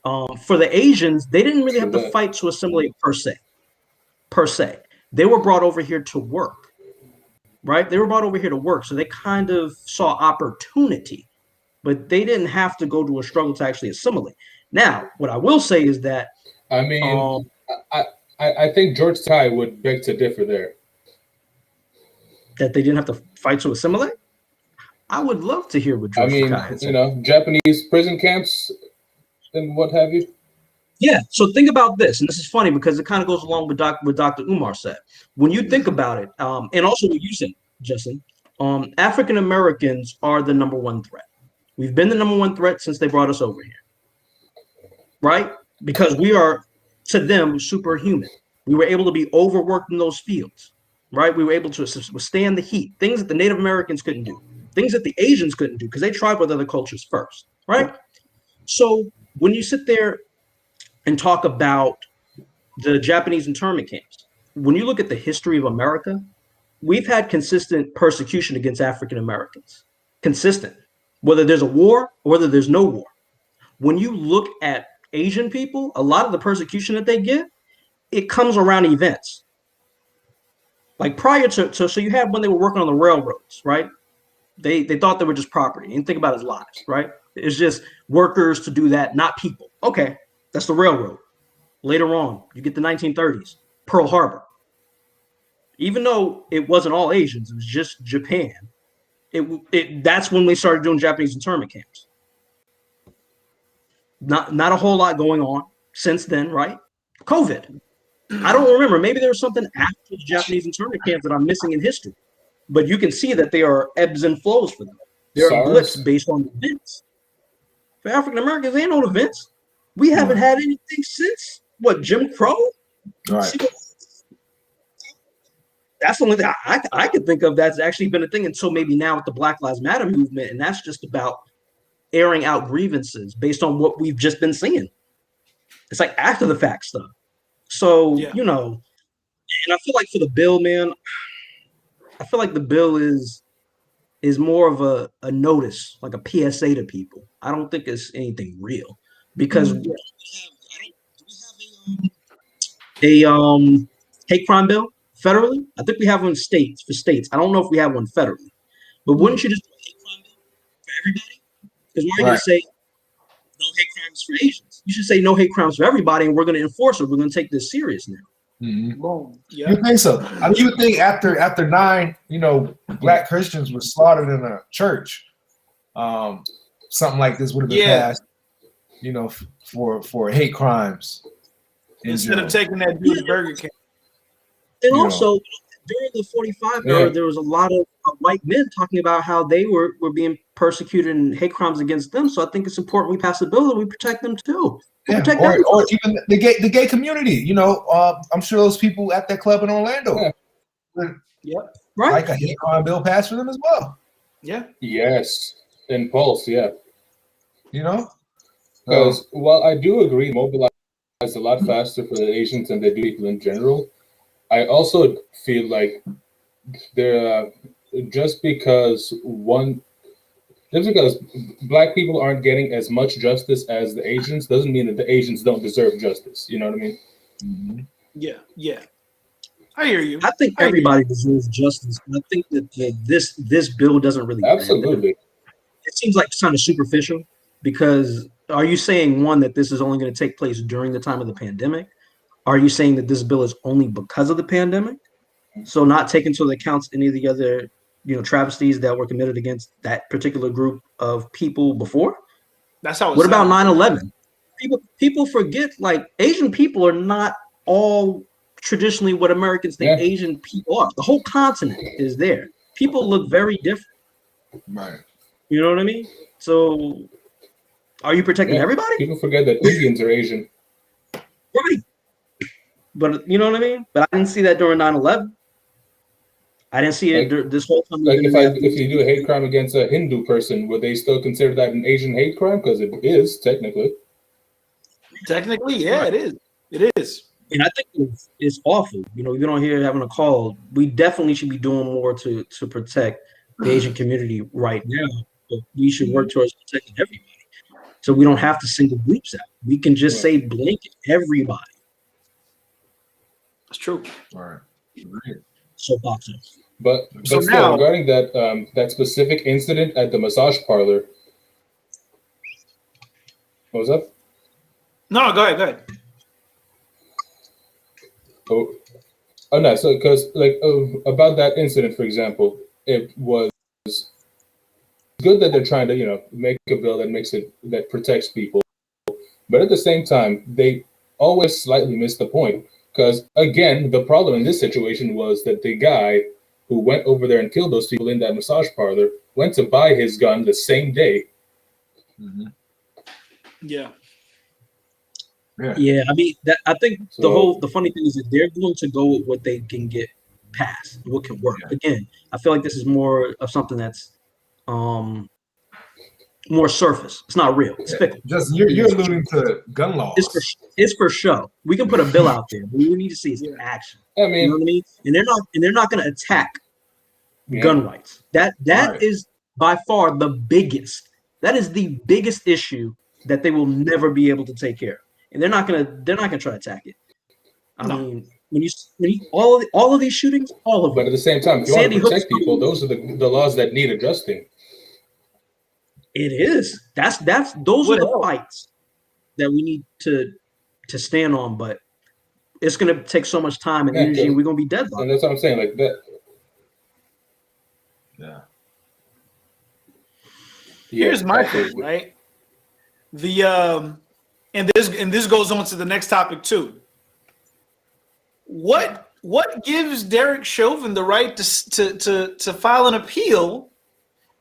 For the Asians, they didn't really have to fight to assimilate per se. They were brought over here to work, right? They were brought over here to work. So they kind of saw opportunity, but they didn't have to go to a struggle to actually assimilate. Now, what I will say is that I think George Ty would beg to differ there. That they didn't have to fight to assimilate? I would love to hear what George Ty had said. Japanese prison camps and what have you. Yeah, so think about this, and this is funny because it kind of goes along with what Dr. Umar said. When you think about it, and also what you said, Justin, African Americans are the number one threat. We've been the number one threat since they brought us over here, right? Because we are, to them, superhuman. We were able to be overworked in those fields, right? We were able to withstand the heat, things that the Native Americans couldn't do, things that the Asians couldn't do because they tried with other cultures first, right? So when you sit there and talk about the Japanese internment camps, when you look at the history of America, we've had consistent persecution against African Americans, consistent, whether there's a war or whether there's no war. When you look at Asian people, a lot of the persecution that they get, it comes around events. Like prior to, so you had when they were working on the railroads, right? They thought they were just property. And think about it as lives, right? It's just workers to do that, not people. Okay, that's the railroad. Later on, you get the 1930s, Pearl Harbor. Even though it wasn't all Asians, it was just Japan. That's when they started doing Japanese internment camps. Not a whole lot going on since then, right? COVID. I don't remember. Maybe there was something after the Japanese internment camps that I'm missing in history. But you can see that there are ebbs and flows for them. There are blips based on events. For African Americans, there ain't no events. We haven't had anything since Jim Crow? Right. That's the only thing I could think of that's actually been a thing until maybe now with the Black Lives Matter movement, and that's just about airing out grievances based on what we've just been seeing. It's like after the fact stuff. So, and I feel like for the bill, man, I feel like the bill is more of a notice, like a PSA to people. I don't think it's anything real because do we have a hate crime bill federally? I think we have one for states. I don't know if we have one federally, but wouldn't you just do a hate crime bill for everybody? Because why are you going to say no hate crimes for Asians? You should say no hate crimes for everybody, and we're going to enforce it. We're going to take this serious now. Boom. Yeah. You think so? I mean, you would think after 9, Black Christians were slaughtered in a church, something like this would have been passed, for hate crimes. Instead of taking that dude to Burger King. And also, during the 45 era, there was a lot of white men talking about how they were being persecuted and hate crimes against them. So I think it's important we pass a bill that we protect them too. Or even the gay community. I'm sure those people at that club in Orlando. Yep. Right. Like a hate crime bill passed for them as well. Yeah. Yes. In Pulse, yeah. You know? Because while I do agree, mobilize a lot faster for the Asians than they do people in general, I also feel like they're just because Black people aren't getting as much justice as the Asians doesn't mean that the Asians don't deserve justice. You know what I mean? Mm-hmm. Yeah. I hear you. I think everybody deserves justice. And I think that this bill doesn't really. Absolutely. It seems like it's kind of superficial because are you saying, one, that this is only going to take place during the time of the pandemic? Are you saying that this bill is only because of the pandemic? So not taking into account any of the other, travesties that were committed against that particular group of people before? That's how. What about 9/11? People forget, like, Asian people are not all traditionally what Americans think Asian people are. The whole continent is there. People look very different. Right. You know what I mean? So are you protecting everybody? People forget that Indians are Asian. Right. But you know what I mean? But I didn't see that during 9/11. I didn't see it this whole time. Like if you do a hate crime against a Hindu person, would they still consider that an Asian hate crime? Because it is technically. Technically, yeah, it is. It is. And I think it's awful. You don't hear having a call. We definitely should be doing more to protect the Asian community right now. But we should work towards protecting everybody. So we don't have to single groups out. We can just say blanket everybody. That's true. All right. So boxing. But still, regarding that specific incident at the massage parlor, what was that? No, go ahead. Oh no! So because about that incident, for example, it was good that they're trying to make a bill that protects people, but at the same time, they always slightly miss the point. Because again, the problem in this situation was that the guy who went over there and killed those people in that massage parlor went to buy his gun the same day. Mm-hmm. Yeah. I mean, I think the funny thing is that they're going to go with what they can get past, what can work. Again, I feel like this is more of something that's more surface. It's not real. It's fickle. Just you're alluding to gun laws. It's for show. We can put a bill out there, but we need to see is in action. I mean, you know what I mean? And they're not going to attack gun rights. That is by far the biggest. That is the biggest issue that they will never be able to take care of. And they're not gonna try to attack it. I mean, when you all of these shootings, all of them. But at the same time, if you want to protect people, those are the laws that need adjusting. It is. Those are the fights that we need to stand on. But it's gonna take so much time and energy, and we're gonna be deadlocked. And that's what I'm saying. Like that. Yeah. Here's my thing, right? And this goes on to the next topic too. What gives Derek Chauvin the right to file an appeal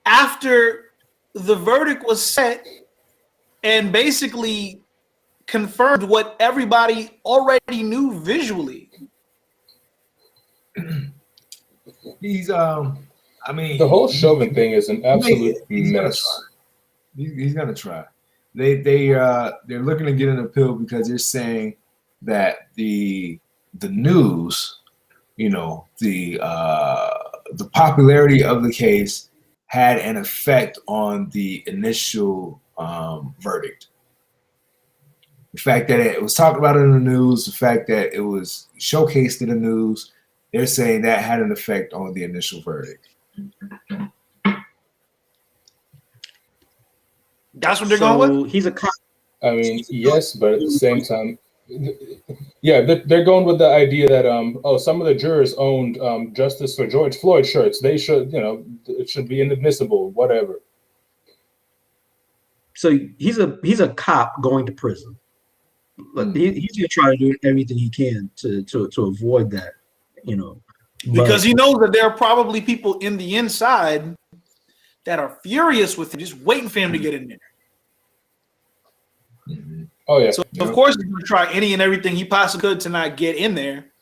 after the verdict was set and basically confirmed what everybody already knew visually? He's I mean, the whole Chauvin thing is an absolute mess. He's gonna try. They're looking to get an appeal because they're saying that the news, the popularity of the case had an effect on the initial verdict. The fact that it was talked about in the news, the fact that it was showcased in the news, they're saying that had an effect on the initial verdict. That's what they're going with? He's a cop. I mean, yes, but at the same time, they're going with the idea that some of the jurors owned Justice for George Floyd shirts. They should, it should be inadmissible, whatever. So he's a cop going to prison. But he's gonna try to do everything he can to avoid that, because he knows that there are probably people in the inside that are furious with him, just waiting for him to get in there. Oh yeah. So of course he's gonna try any and everything he possibly could to not get in there,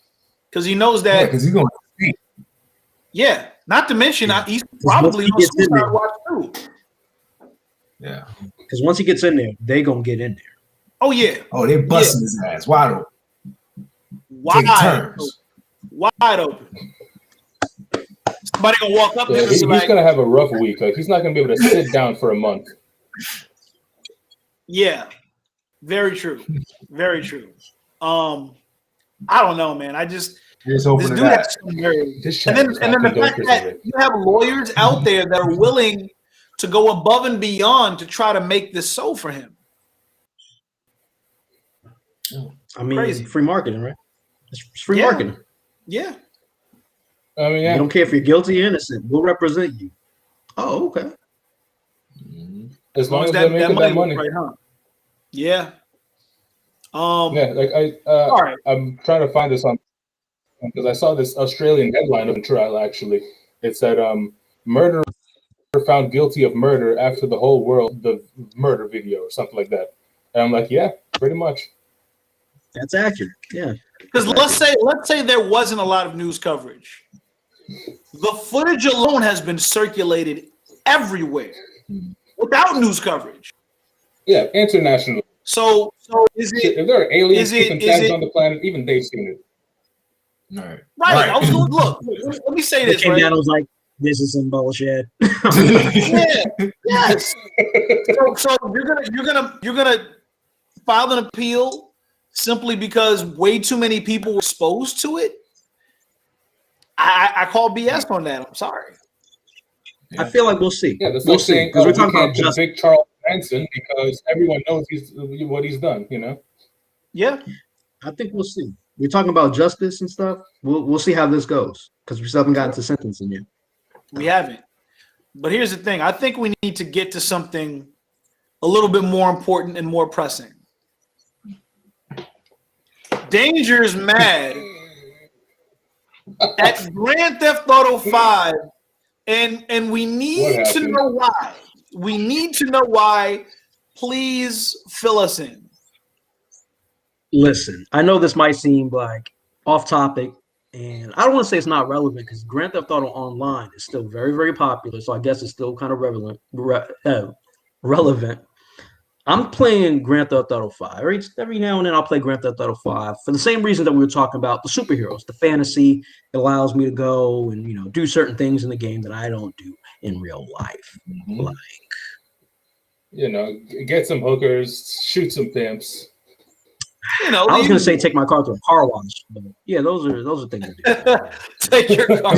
because he knows that. Because he's going. Yeah. Not to mention, he's probably on suicide watch too. Yeah. Because once he gets in there, they gonna get in there. Oh yeah. Oh, they busting his ass wide open. Wide open. Somebody gonna walk up there. He's gonna have a rough week. Like he's not gonna be able to sit down for a month. Yeah, very true. Very true. I don't know, man. I just this dude has some nerve. And then the fact that you have lawyers out there that are willing to go above and beyond to try to make this so for him. I mean, crazy. Free marketing, right? It's free marketing. Yeah. I mean, you don't care if you're guilty or innocent. We'll represent you. Oh, okay. As long as they're making that money. Right, huh? Yeah. All right. I'm trying to find this on because I saw this Australian headline of a trial. Actually, it said murderer found guilty of murder after the whole world the murder video or something like that. And I'm like, yeah, pretty much. That's accurate. Yeah. Because let's say there wasn't a lot of news coverage. The footage alone has been circulated everywhere without news coverage. Yeah, international. So is it? If there are aliens keeping tabs on the planet, even they've seen it. Right. I was going to look. Let me say this. Right? I was like, "This is some bullshit." Yeah. Yes. So you're gonna file an appeal simply because way too many people were exposed to it? I call BS on that. I'm sorry. I feel like we'll see. Yeah, that's like saying because we're talking about convict Charles Manson because everyone knows what he's done. You know. Yeah, I think we'll see. We're talking about justice and stuff. We'll see how this goes because we still haven't gotten to sentencing yet. We haven't. But here's the thing. I think we need to get to something a little bit more important and more pressing. Danger's mad at Grand Theft Auto 5, and we need to know why. We need to know why. Please fill us in. Listen, I know this might seem like off topic, and I don't want to say it's not relevant because Grand Theft Auto Online is still very, very popular. So I guess it's still kind of relevant. I'm playing Grand Theft Auto 5. Every now and then I'll play Grand Theft Auto 5 for the same reason that we were talking about the superheroes, the fantasy. It allows me to go and do certain things in the game that I don't do in real life. Like get some hookers, shoot some pimps. I was going to say take my car to a car wash, but yeah, those are things I do. Take your car.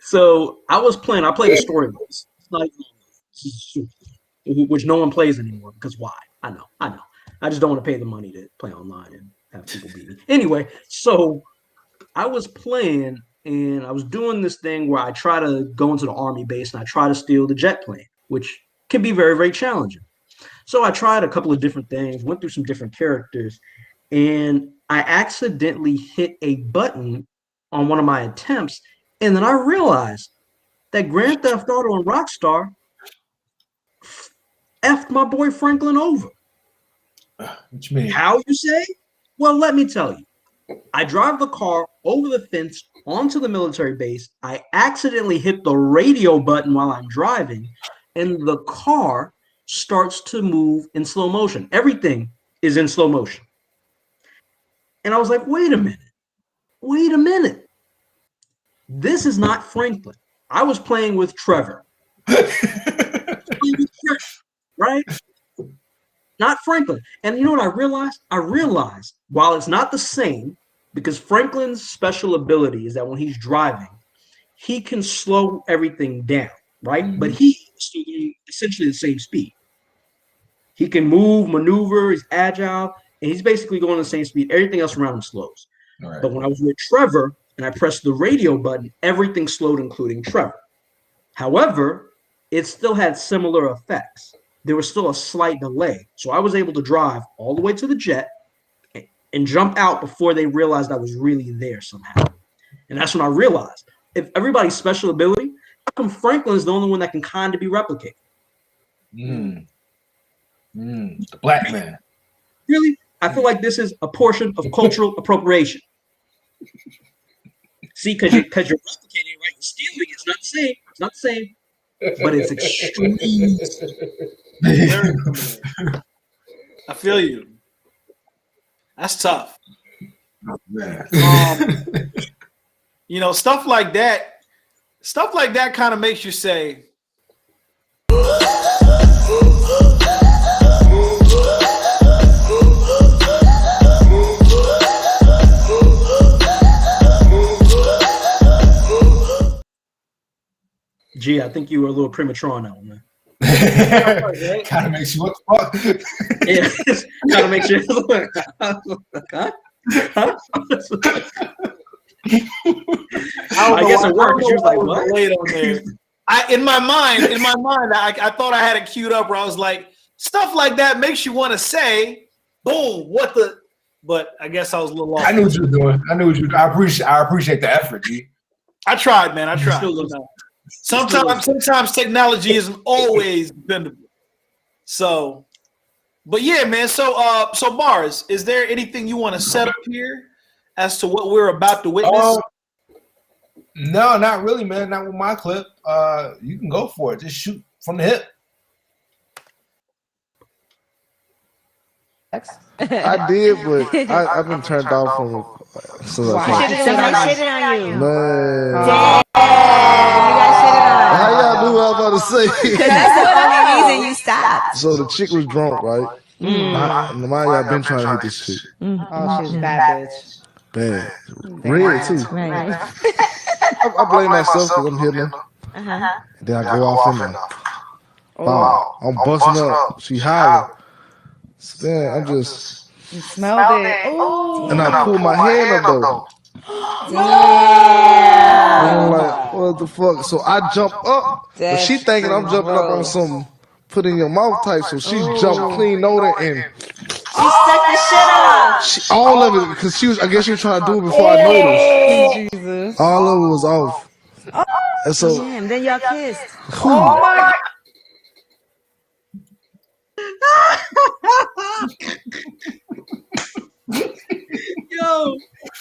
So I played the story modes. Which no one plays anymore because why? I know. I just don't want to pay the money to play online and have people beat me. Anyway, so I was playing and I was doing this thing where I try to go into the army base and I try to steal the jet plane, which can be very, very challenging. So I tried a couple of different things, went through some different characters, and I accidentally hit a button on one of my attempts, and then I realized that Grand Theft Auto and Rockstar effed my boy Franklin over. What you mean? How you say? Well, let me tell you. I drive the car over the fence onto the military base. I accidentally hit the radio button while I'm driving, and the car starts to move in slow motion. Everything is in slow motion. And I was like, wait a minute. This is not Franklin. I was playing with Trevor. Right? Not Franklin. And you know what I realized? I realized while it's not the same, because Franklin's special ability is that when he's driving, he can slow everything down, right? Mm-hmm. But he's essentially the same speed. He can move, maneuver, he's agile, and he's basically going the same speed. Everything else around him slows. Right. But when I was with Trevor and I pressed the radio button, everything slowed, including Trevor. However, it still had similar effects. There was still a slight delay. So I was able to drive all the way to the jet and jump out before they realized I was really there somehow. And that's when I realized, if everybody's special ability, how come Franklin is the only one that can kind of be replicated? The black man. Really? I feel like this is a portion of cultural appropriation. See, because you're replicating, right? You're stealing. It's not the same. It's not the same. But it's extreme. I feel you. That's tough. Oh, man. You know, stuff like that kind of makes you say, Gee, I think you were a little premature on that one, man. Kind of makes you what the fuck? Yeah, kind of makes you. I guess it worked. She was like, "What?" In my mind, I thought I had it queued up where I was like, stuff like that makes you want to say, "Boom, what the." But I guess I was a little off. I knew what you were doing. I appreciate the effort, G. I tried, man. I tried. Sometimes technology isn't always dependable. So, but yeah, man. So Mars, is there anything you want to set up here as to what we're about to witness? No, not really, man. Not with my clip. You can go for it. Just shoot from the hip. I did, but I've been turned off from it. So Somebody shitted on you. Man. Damn, you got shitted on. How y'all knew what I was about to say? Because that's the only reason you stopped. So the chick was drunk, right? Mind y'all been trying to hit this chick. Oh, she's a bad bitch. Bad. Red, too. Right. I blame myself because I'm hitting her. Then I go off in there. Wow. I'm busting up. She hollering. So then I'm just... You smelled it. Ooh. And I pull my hand up, though. Damn. And I'm like, what the fuck? So I jump up. But she thinking I'm jumping up on some put in your mouth type. So she jumped clean over and... She sucked the shit off. All of it, because I guess she was trying to do it before I noticed. Jesus. All of it was off. And so, damn, then y'all kissed. Oh my Yo,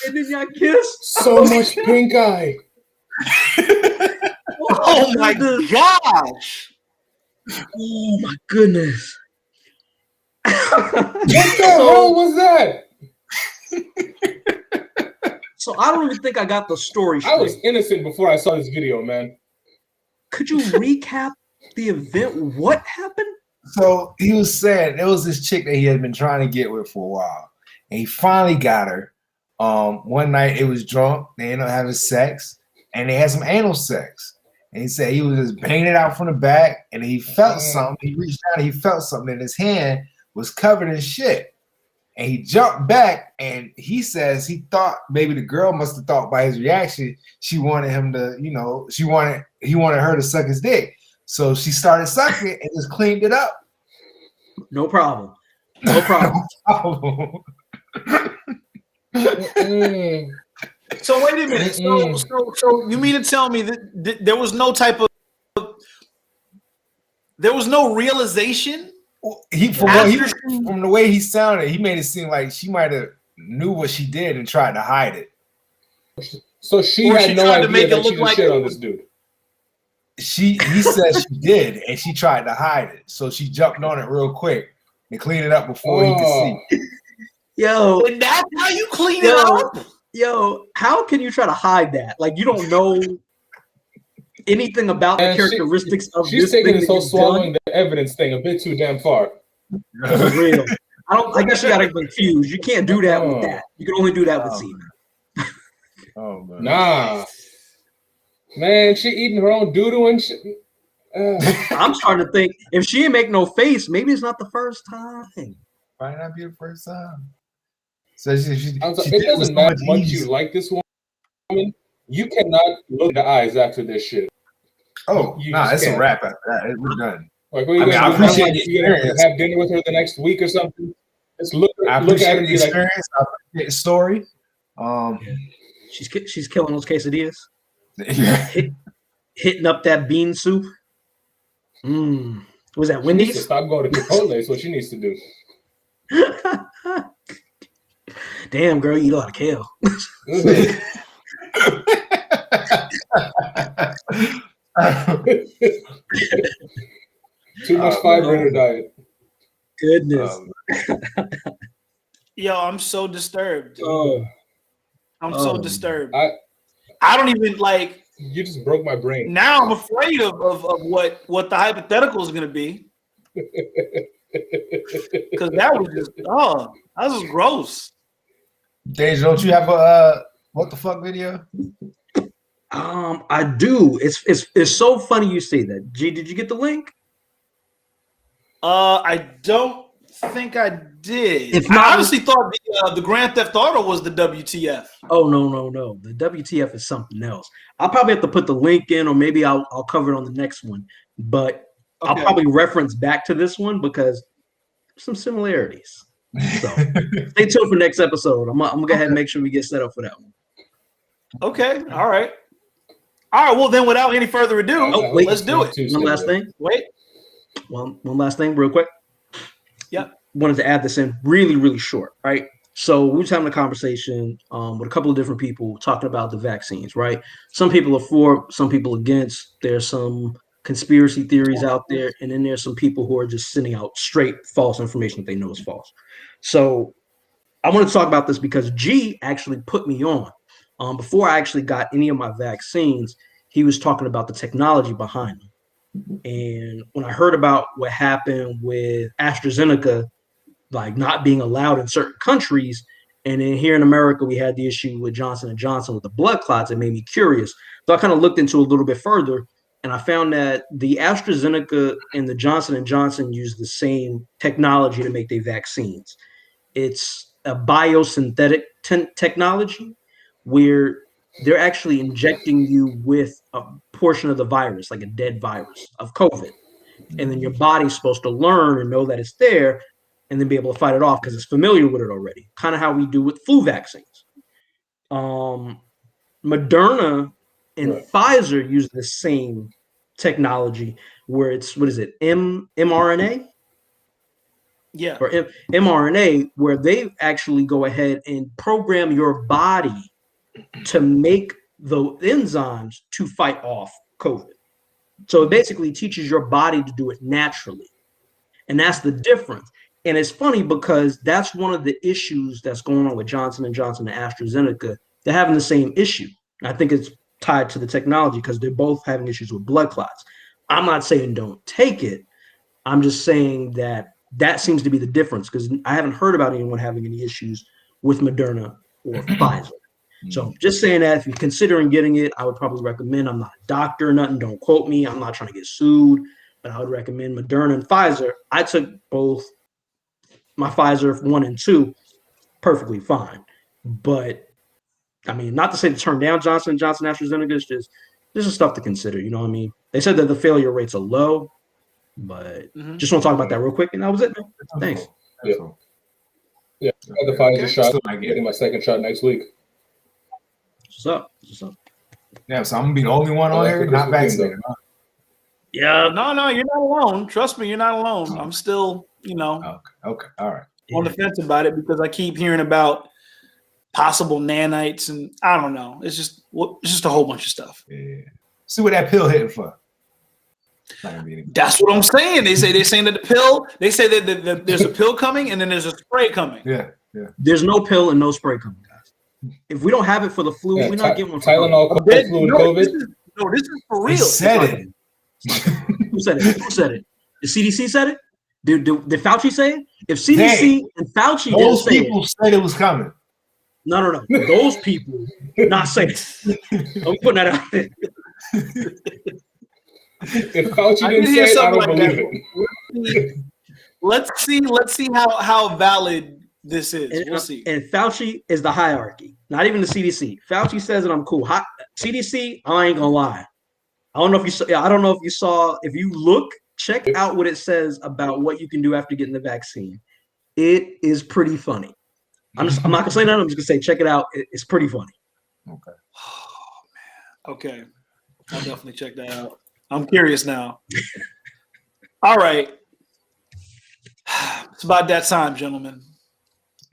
and then y'all kissed. So much pink eye. Oh my gosh. Oh my goodness. What the hell was that? So I don't even think I got the story straight. I was innocent before I saw this video, man. Could you recap the event? What happened? So he was saying there was this chick that he had been trying to get with for a while, and he finally got her. One night it was drunk. They ended up having sex, and they had some anal sex. And he said he was just banging it out from the back, and he felt something. He reached out and he felt something, and his hand was covered in shit. And he jumped back, and he says he thought maybe the girl must have thought by his reaction she wanted him to, he wanted her to suck his dick. So she started sucking it and just cleaned it up. No problem. No problem. So wait a minute. So you mean to tell me that there was no type of realization? From the way he sounded, he made it seem like she might have knew what she did and tried to hide it. So she had no idea that she did shit on this dude. He said she did, and she tried to hide it. So she jumped on it real quick and cleaned it up before he could see. Yo, and that's how you clean it up? Yo, how can you try to hide that? Like, you don't know anything about the characteristics of this. She's taking this whole swallowing the evidence thing a bit too damn far. For real. I guess you gotta be confused. You can't do that with that. You can only do that with semen. Oh man. Nah. Man, she eating her own doodle and shit. I'm starting to think if she didn't make no face, maybe it's not the first time. Might not be the first time. So it doesn't matter how much you like this woman. You cannot look in the eyes after this shit. Oh, it's a wrap after that. We're done. Like, what are you gonna do? I appreciate the experience. Have dinner with her the next week or something. Just look at her and be like, I appreciate the story. She's killing those quesadillas. Yeah. Hitting up that bean soup. Was that Wendy's? Stop going to Chipotle is what she needs to do. Damn, girl, you eat a lot of kale. Too much fiber in her diet. Goodness. Yo, I'm so disturbed. I'm so disturbed. I don't even like. You just broke my brain. Now I'm afraid of what the hypothetical is going to be. Because that was just gross. Danger, don't you have a what the fuck video? I do. It's so funny you say that. G, did you get the link? I don't think I did. If not, I honestly thought the Grand Theft Auto was the WTF. Oh no. The WTF is something else. I'll probably have to put the link in, or maybe I'll cover it on the next one. But I'll probably reference back to this one because there's some similarities. So stay tuned for next episode. I'm gonna go ahead and make sure we get set up for that one. Okay. All right. Well, then, without any further ado, let's do it. One last thing. Wait. One last thing, real quick. Yeah. Wanted to add this in really, really short, right? So we were having a conversation with a couple of different people talking about the vaccines, right? Some people are for, some people against. There's some conspiracy theories out there, and then there's some people who are just sending out straight false information that they know is false. So I want to talk about this because G actually put me on. Before I actually got any of my vaccines, he was talking about the technology behind them. And when I heard about what happened with AstraZeneca, like not being allowed in certain countries, and then here in America, we had the issue with Johnson & Johnson with the blood clots, it made me curious. So I kind of looked into it a little bit further, and I found that the AstraZeneca and the Johnson & Johnson use the same technology to make their vaccines. It's a biosynthetic technology where they're actually injecting you with a portion of the virus, like a dead virus of COVID. And then your body's supposed to learn and know that it's there and then be able to fight it off because it's familiar with it already. Kind of how we do with flu vaccines. Moderna and Pfizer use the same technology where it's, mRNA? Yeah. Or mRNA, where they actually go ahead and program your body to make the enzymes to fight off COVID. So it basically teaches your body to do it naturally. And that's the difference. And it's funny because that's one of the issues that's going on with Johnson & Johnson and AstraZeneca. They're having the same issue. I think it's tied to the technology because they're both having issues with blood clots. I'm not saying don't take it. I'm just saying that seems to be the difference because I haven't heard about anyone having any issues with Moderna or Pfizer. So just saying that if you're considering getting it, I would probably recommend. I'm not a doctor or nothing. Don't quote me. I'm not trying to get sued, but I would recommend Moderna and Pfizer. I took both my Pfizer 1 and 2 perfectly fine. But I mean, not to say to turn down Johnson & Johnson, AstraZeneca, it's just this is stuff to consider. You know what I mean? They said that the failure rates are low, but just want to talk about that real quick. And that was it, man. Thanks. Yeah. I got the Pfizer shot. I'm getting my second shot next week. What's up? Yeah, so I'm gonna be the only one on here not vaccinated. Yeah. No, you're not alone. Trust me, you're not alone. I'm still, Okay. All right. On the fence about it because I keep hearing about possible nanites and I don't know. It's just a whole bunch of stuff. Yeah. See what that pill hitting for. That's what I'm saying. They're saying that the pill. They say that there's a pill coming and then there's a spray coming. Yeah. There's no pill and no spray coming, guys. If we don't have it for the flu, we're not getting one. Tylenol, flu, and COVID. This is for real. Said it. Who said it? The CDC said it. Did Fauci say it? If CDC and Fauci didn't say it, people said it was coming. No. Those people not saying it. I'm putting that out there. If Fauci didn't say it, I don't believe it. Let's see how valid this is. We'll see. And Fauci is the hierarchy, not even the CDC. Fauci says that I'm cool. CDC, I ain't gonna lie. I don't know if you saw. If you look, check out what it says about what you can do after getting the vaccine. It is pretty funny. I'm not gonna say that. I'm just gonna say check it out. It's pretty funny. Okay. Oh man. Okay. I'll definitely check that out. I'm curious now. All right. It's about that time, gentlemen.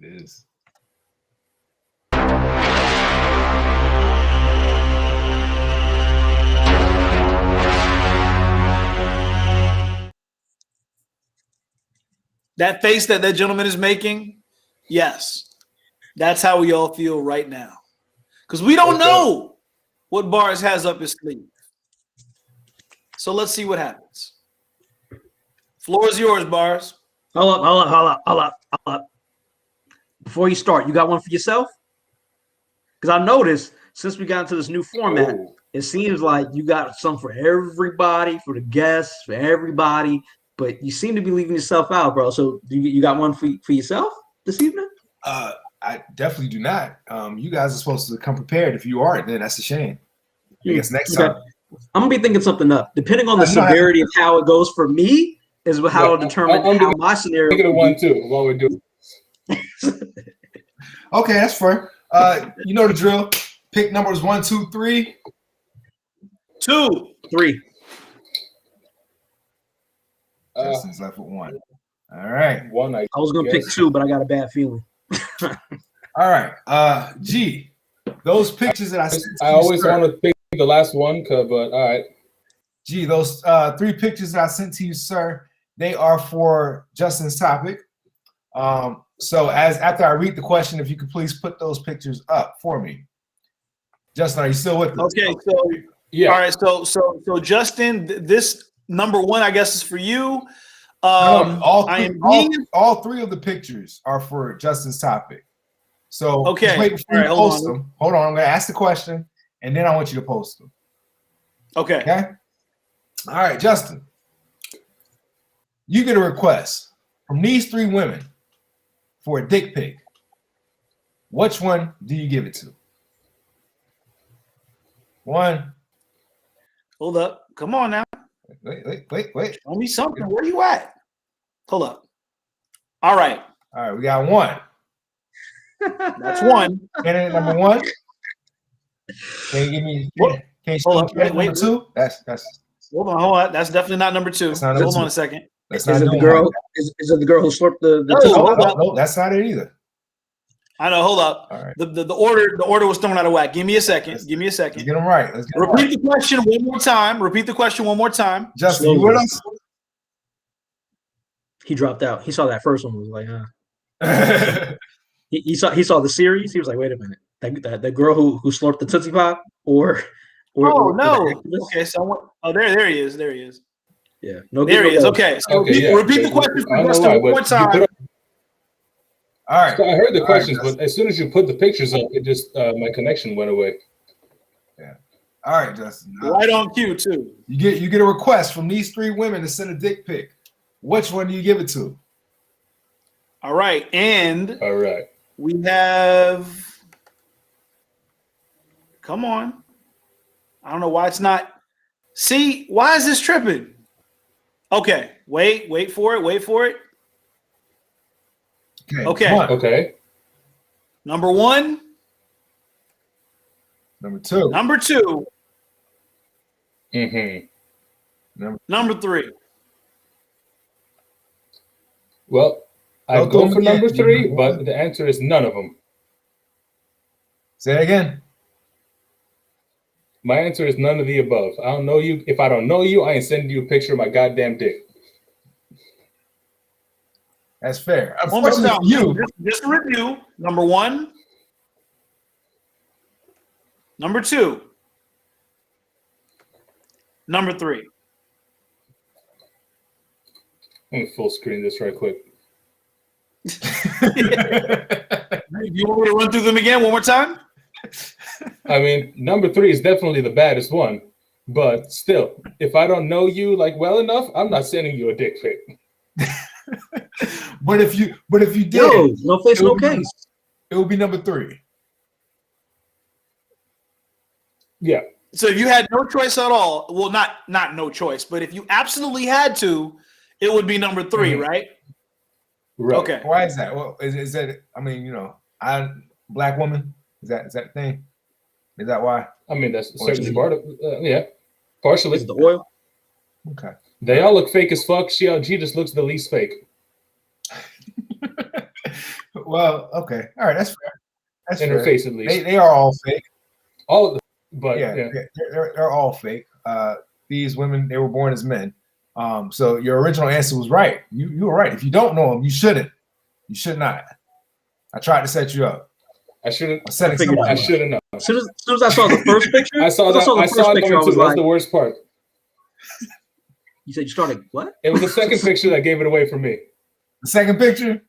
It is. That face that gentleman is making, yes, that's how we all feel right now. Because we don't know what Bars has up his sleeve. So let's see what happens. Floor is yours, Bars. Hold up. Before you start, you got one for yourself? Because I noticed since we got into this new format, it seems like you got some for everybody, for the guests, for everybody, but you seem to be leaving yourself out, bro. So you got one for yourself this evening? I definitely do not. You guys are supposed to come prepared. If you aren't, then that's a shame. I guess next time. I'm gonna be thinking something up. Depending on the severity of how it goes for me, is how I'll determine how my scenario. Thinking of one too while we're doing. Okay, that's fair. You know the drill. Pick numbers 1, 2, 3. 2, 3. Justin's left with 1. All right. 1. I was gonna pick 2, but I got a bad feeling. All right. G, those pictures that I sent to I always want to pick the last one, but all right. G, those 3 pictures that I sent to you, sir, they are for Justin's topic. So after I read the question, if you could please put those pictures up for me. Justin, are you still with us? Okay, so yeah. All right, so Justin, this number 1, I guess, is for you. All 3 of the pictures are for Justin's topic. So okay, wait before you post them. Hold on, I'm gonna ask the question, and then I want you to post them. Okay. All right, Justin. You get a request from these 3 women for a dick pic. Which one do you give it to? 1. Hold up. Come on now. Wait. Show me something. Where you at? Hold up. All right. We got 1. That's 1. Candidate number 1. Can you give me? Can you hold up? Wait, 2. That's. Hold on. That's definitely not number 2. Hold on a second. Is it the girl? Is it the girl who slurped the No, that's not it either. I know. Hold up. All right. The order was thrown out of whack. Give me a second. Let's get them right. Repeat the question one more time. Justin, you with us? He dropped out. He saw that first one. Was like, he saw the series. He was like, wait a minute, that girl who slurped the Tootsie Pop or no. Okay, so there he is. Yeah, there he is. Okay, so repeat the question for Justin one more time. All right. So I heard the questions, but as soon as you put the pictures up, it just my connection went away. Yeah. All right, Justin. Right on cue too. You get a request from these 3 women to send a dick pic. Which one do you give it to? All right, and all right, we have. Come on. I don't know why it's not. See, why is this tripping? Okay, wait for it. Okay. Number 1. Number 2. Number 2. Mm-hmm. Number 3. Well, I go for number 3, but the answer is none of them. Say it again. My answer is none of the above. I don't know you. If I don't know you, I ain't sending you a picture of my goddamn dick. That's fair. One more time. Just to review. Number 1. Number 2. Number 3. Let me full screen this right quick. You want me to run through them again one more time? I mean, number 3 is definitely the baddest one, but still, if I don't know you like well enough, I'm not sending you a dick pic. But if you did, no face, no case. It would be number 3. Yeah. So if you had no choice at all, well, not no choice, but if you absolutely had to, it would be number 3, right? Right. Okay. Why is that? Well, is that? I mean, black woman. Is that the thing? Is that why? I mean, that's certainly part of. Yeah, partially. Is the oil? Okay. They all look fake as fuck. She just looks the least fake. Well, okay, all right, that's fair. That's in fair. Her face, at least. They are all fake. All of them, but yeah. They're all fake. These women, they were born as men. So your original answer was right. You were right. If you don't know him, you shouldn't. You should not. I tried to set you up. I shouldn't. I should have known. As soon as I saw the first picture, I saw that. I saw it coming too. That's the worst part. You said you started what? It was the second picture that gave it away for me. The second picture,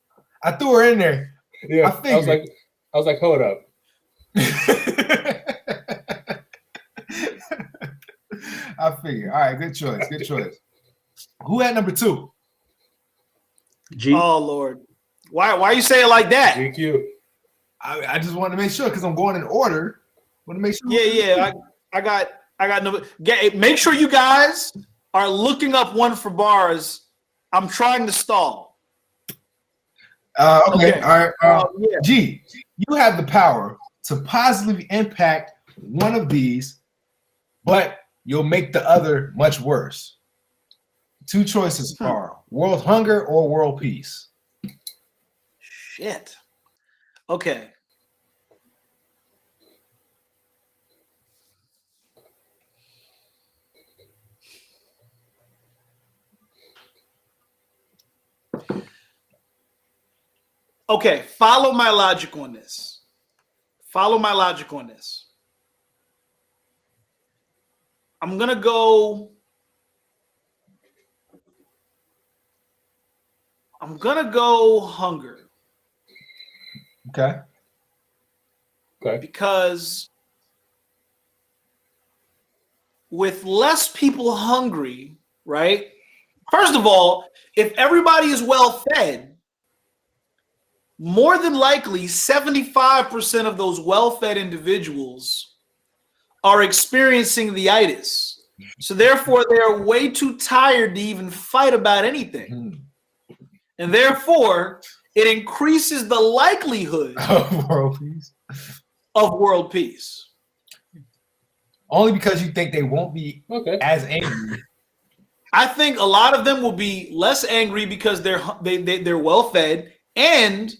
I threw her in there. Yeah, I was like, hold up. I figured. All right, good choice. Good choice. Who had number 2? G. Oh Lord, why you say it like that? GQ. I just wanted to make sure because I'm going in order. Want to make sure. Yeah. I got no. Make sure you guys are looking up one for bars. I'm trying to stall. Okay. All right. Yeah. G, you have the power to positively impact one of these, but you'll make the other much worse. 2 choices are world hunger or world peace. Shit. Okay. Okay, follow my logic on this. I'm going to go hunger. Okay. Because with less people hungry, right? First of all, if everybody is well fed, more than likely 75% of those well-fed individuals are experiencing the itis. So therefore, they're way too tired to even fight about anything. And therefore, it increases the likelihood of world peace. Only because you think they won't be as angry. I think a lot of them will be less angry because they're well-fed, and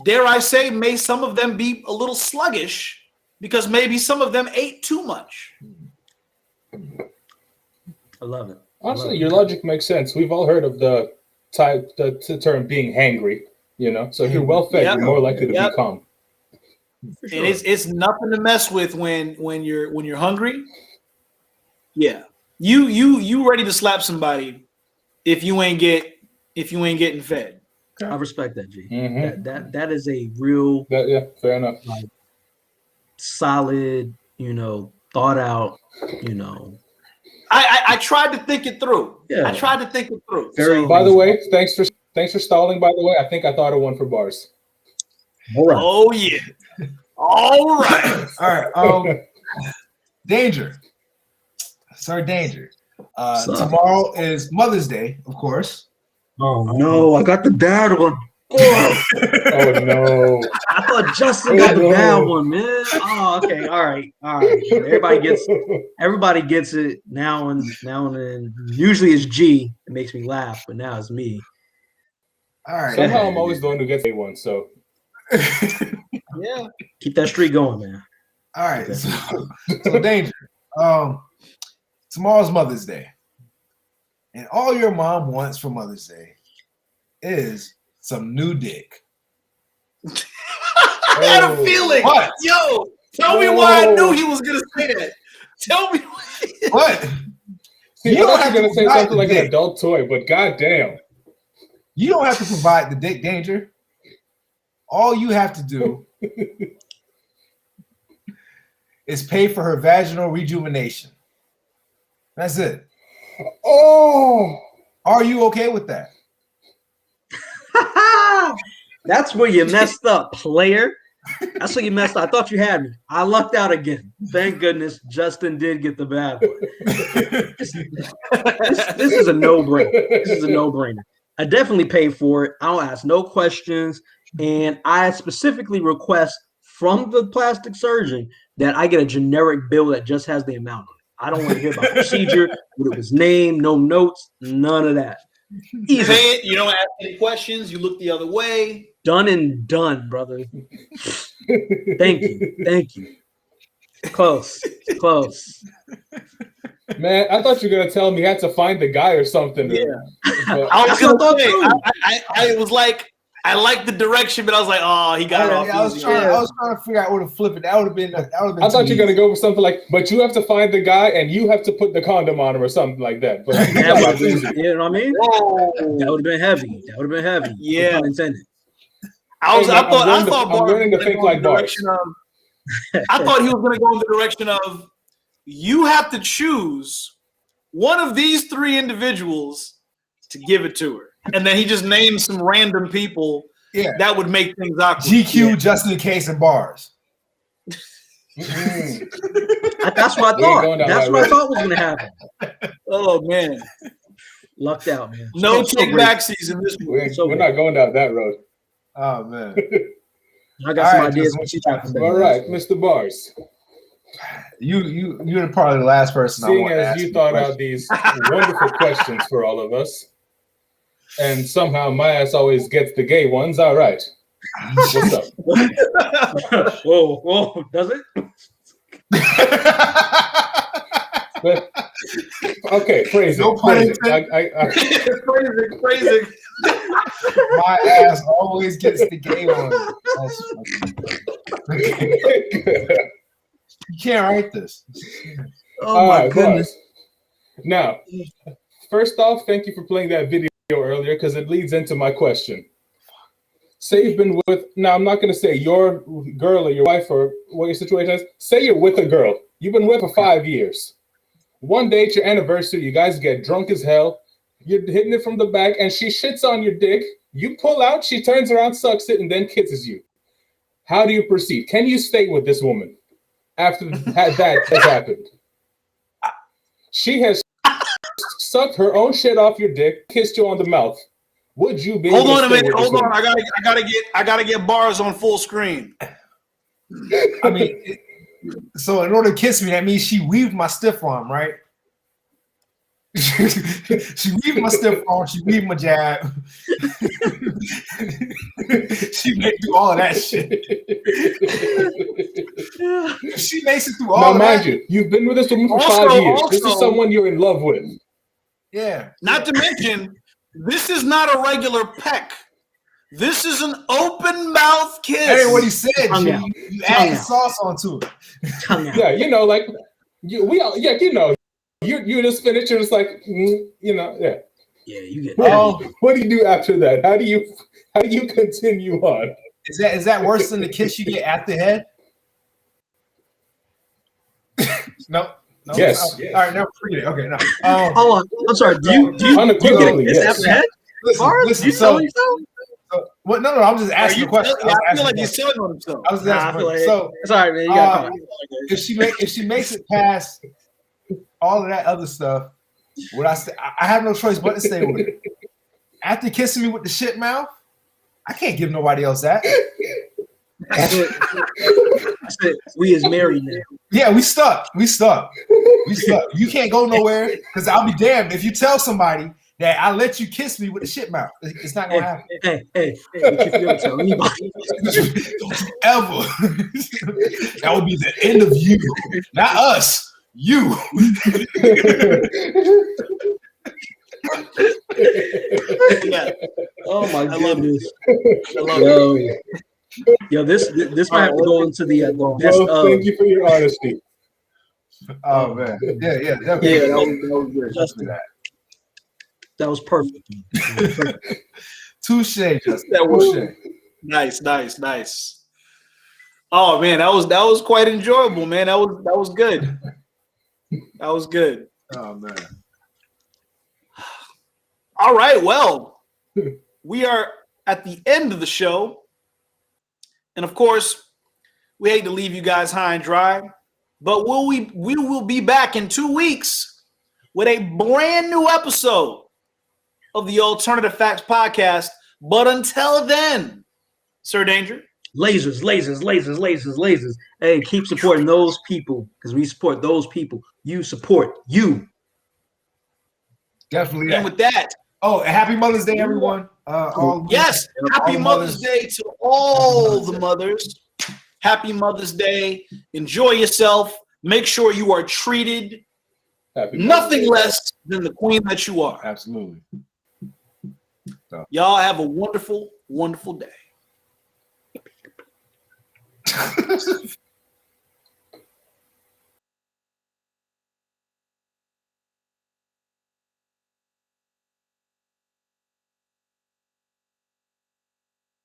dare I say, may some of them be a little sluggish because maybe some of them ate too much. I love it. Honestly, your logic makes sense. We've all heard of the term being hangry, you know. So if you're well fed, you're more likely to be calm. Sure. And it's nothing to mess with when you're hungry. Yeah. You ready to slap somebody if you ain't getting fed. I respect that, G. Mm-hmm. That is a real fair enough. Solid, thought out, I tried to think it through. Yeah. I tried to think it through. By the way, thanks for stalling. By the way, I think I thought of one for bars. All right. Oh yeah. All right. All right. Danger. Sir Danger. Tomorrow is Mother's Day, of course. Oh no, I got the dad one. Oh no. I thought Justin got the bad one, man. Oh, okay. All right. Everybody gets it now and then. Usually it's G. It makes me laugh, but now it's me. All right. Somehow I'm always the one who gets a one, so yeah. Keep that streak going, man. All right. So Danger. Tomorrow's Mother's Day. And all your mom wants for Mother's Day is some new dick. I had a feeling. What? Yo, tell me why I knew he was gonna say that. Tell me what. See, you don't have to say something like an adult toy, but goddamn, you don't have to provide the dick, Danger. All you have to do is pay for her vaginal rejuvenation. That's it. Oh, are you okay with that? That's where you messed up, player. That's where you messed up. I thought you had me. I lucked out again. Thank goodness Justin did get the bad one. This is a no-brainer. This is a no-brainer. I definitely pay for it. I don't ask no questions. And I specifically request from the plastic surgeon that I get a generic bill that just has the amount on it. I don't want to hear about procedure, what it was named, no notes, none of that. You pay it, you don't ask any questions, you look the other way. Done and done, brother. Thank you. Close. Man, I thought you were gonna tell me you had to find the guy or something. Yeah. But I was gonna say, I was like, I liked the direction, but I was like, oh, he got it off. I was trying to figure out where to flip it. That would have been. I thought you were gonna go for something like, but you have to find the guy and you have to put the condom on him or something like that. But you know what I mean? Whoa. That would have been heavy. Yeah. Intended. I thought I'm learning to think like bars. I thought he was going to go in the direction of you have to choose one of these three individuals to give it to her, and then he just named some random people. Yeah, that would make things awkward. GQ, just in case, and bars. That's what I thought. That's what I thought was going to happen. Oh man, lucked out, man. No take back season this week. We're not going down that road. Oh man. I got some ideas. All right, Mr. Bars. You're probably the last person. Seeing as you thought out these wonderful questions for all of us, and somehow my ass always gets the gay ones. All right, what's up? Whoa, does it? But, okay, phrase it. Phrase it. My ass always gets the gay one. You can't write this. Oh my goodness. Now, first off, thank you for playing that video earlier because it leads into my question. Say you've been with, now I'm not going to say your girl or your wife or what your situation is. Say you're with a girl. You've been with for 5 years. One day, it's your anniversary. You guys get drunk as hell. You're hitting it from the back, and she shits on your dick. You pull out, she turns around, sucks it, and then kisses you. How do you proceed? Can you stay with this woman after that has happened? She has sucked her own shit off your dick, kissed you on the mouth. Would you be? Hold on a minute. Hold on. I gotta get bars on full screen. I mean, so in order to kiss me, that means she weaved my stiff arm, right? She weaved my stiff arm. She weaved my jab. She made do all of that shit. She makes it through all of that. Now, mind you, you've been with this woman for 5 years. This is someone you're in love with. Yeah. Not to mention, this is not a regular peck. This is an open mouth kiss. That ain't what he said. You add sauce onto it. Yeah, you know, like you know, you just finish. You're just like, you know, yeah. Yeah, you get. What do you do after that? How do you continue on? Is that worse than the kiss you get at the head? No. Yes. All right, now forget it. Okay, no. Hold on. I'm sorry. Do you get kiss at the head? Listen, so what? No. I'm just asking a question. I feel like he's selling on himself. I was asking. So sorry, man. You got if she makes it past all of that other stuff, what I say, I have no choice but to stay with it. After kissing me with the shit mouth, I can't give nobody else that. I said, we is married now. Yeah, we stuck. You can't go nowhere because I'll be damned if you tell somebody that I let you kiss me with the shit mouth. It's not gonna happen. Hey, if you ever tell anybody. Ever. That would be the end of you. Not us. You. Yeah. Oh my goodness. Yo, this might have to go into the best of. Thank you for your honesty. Oh man. Yeah, definitely. Yeah, that was good. Just that. That was perfect. Touche, Justin. Nice. Oh man, that was quite enjoyable, man. That was good. That was good. Oh man. All right, well, we are at the end of the show. And of course, we hate to leave you guys high and dry, but we will be back in 2 weeks with a brand new episode of the Alternative Facts Podcast. But until then, Sir Danger. Lasers. Hey, keep supporting those people because we support those people. You support you. Definitely. And with that. Oh, happy Mother's Day, everyone. Happy Mother's Day to all the mothers. Happy Mother's Day. Enjoy yourself. Make sure you are treated Nothing less than the queen that you are. Absolutely. So. Y'all have a wonderful, wonderful day.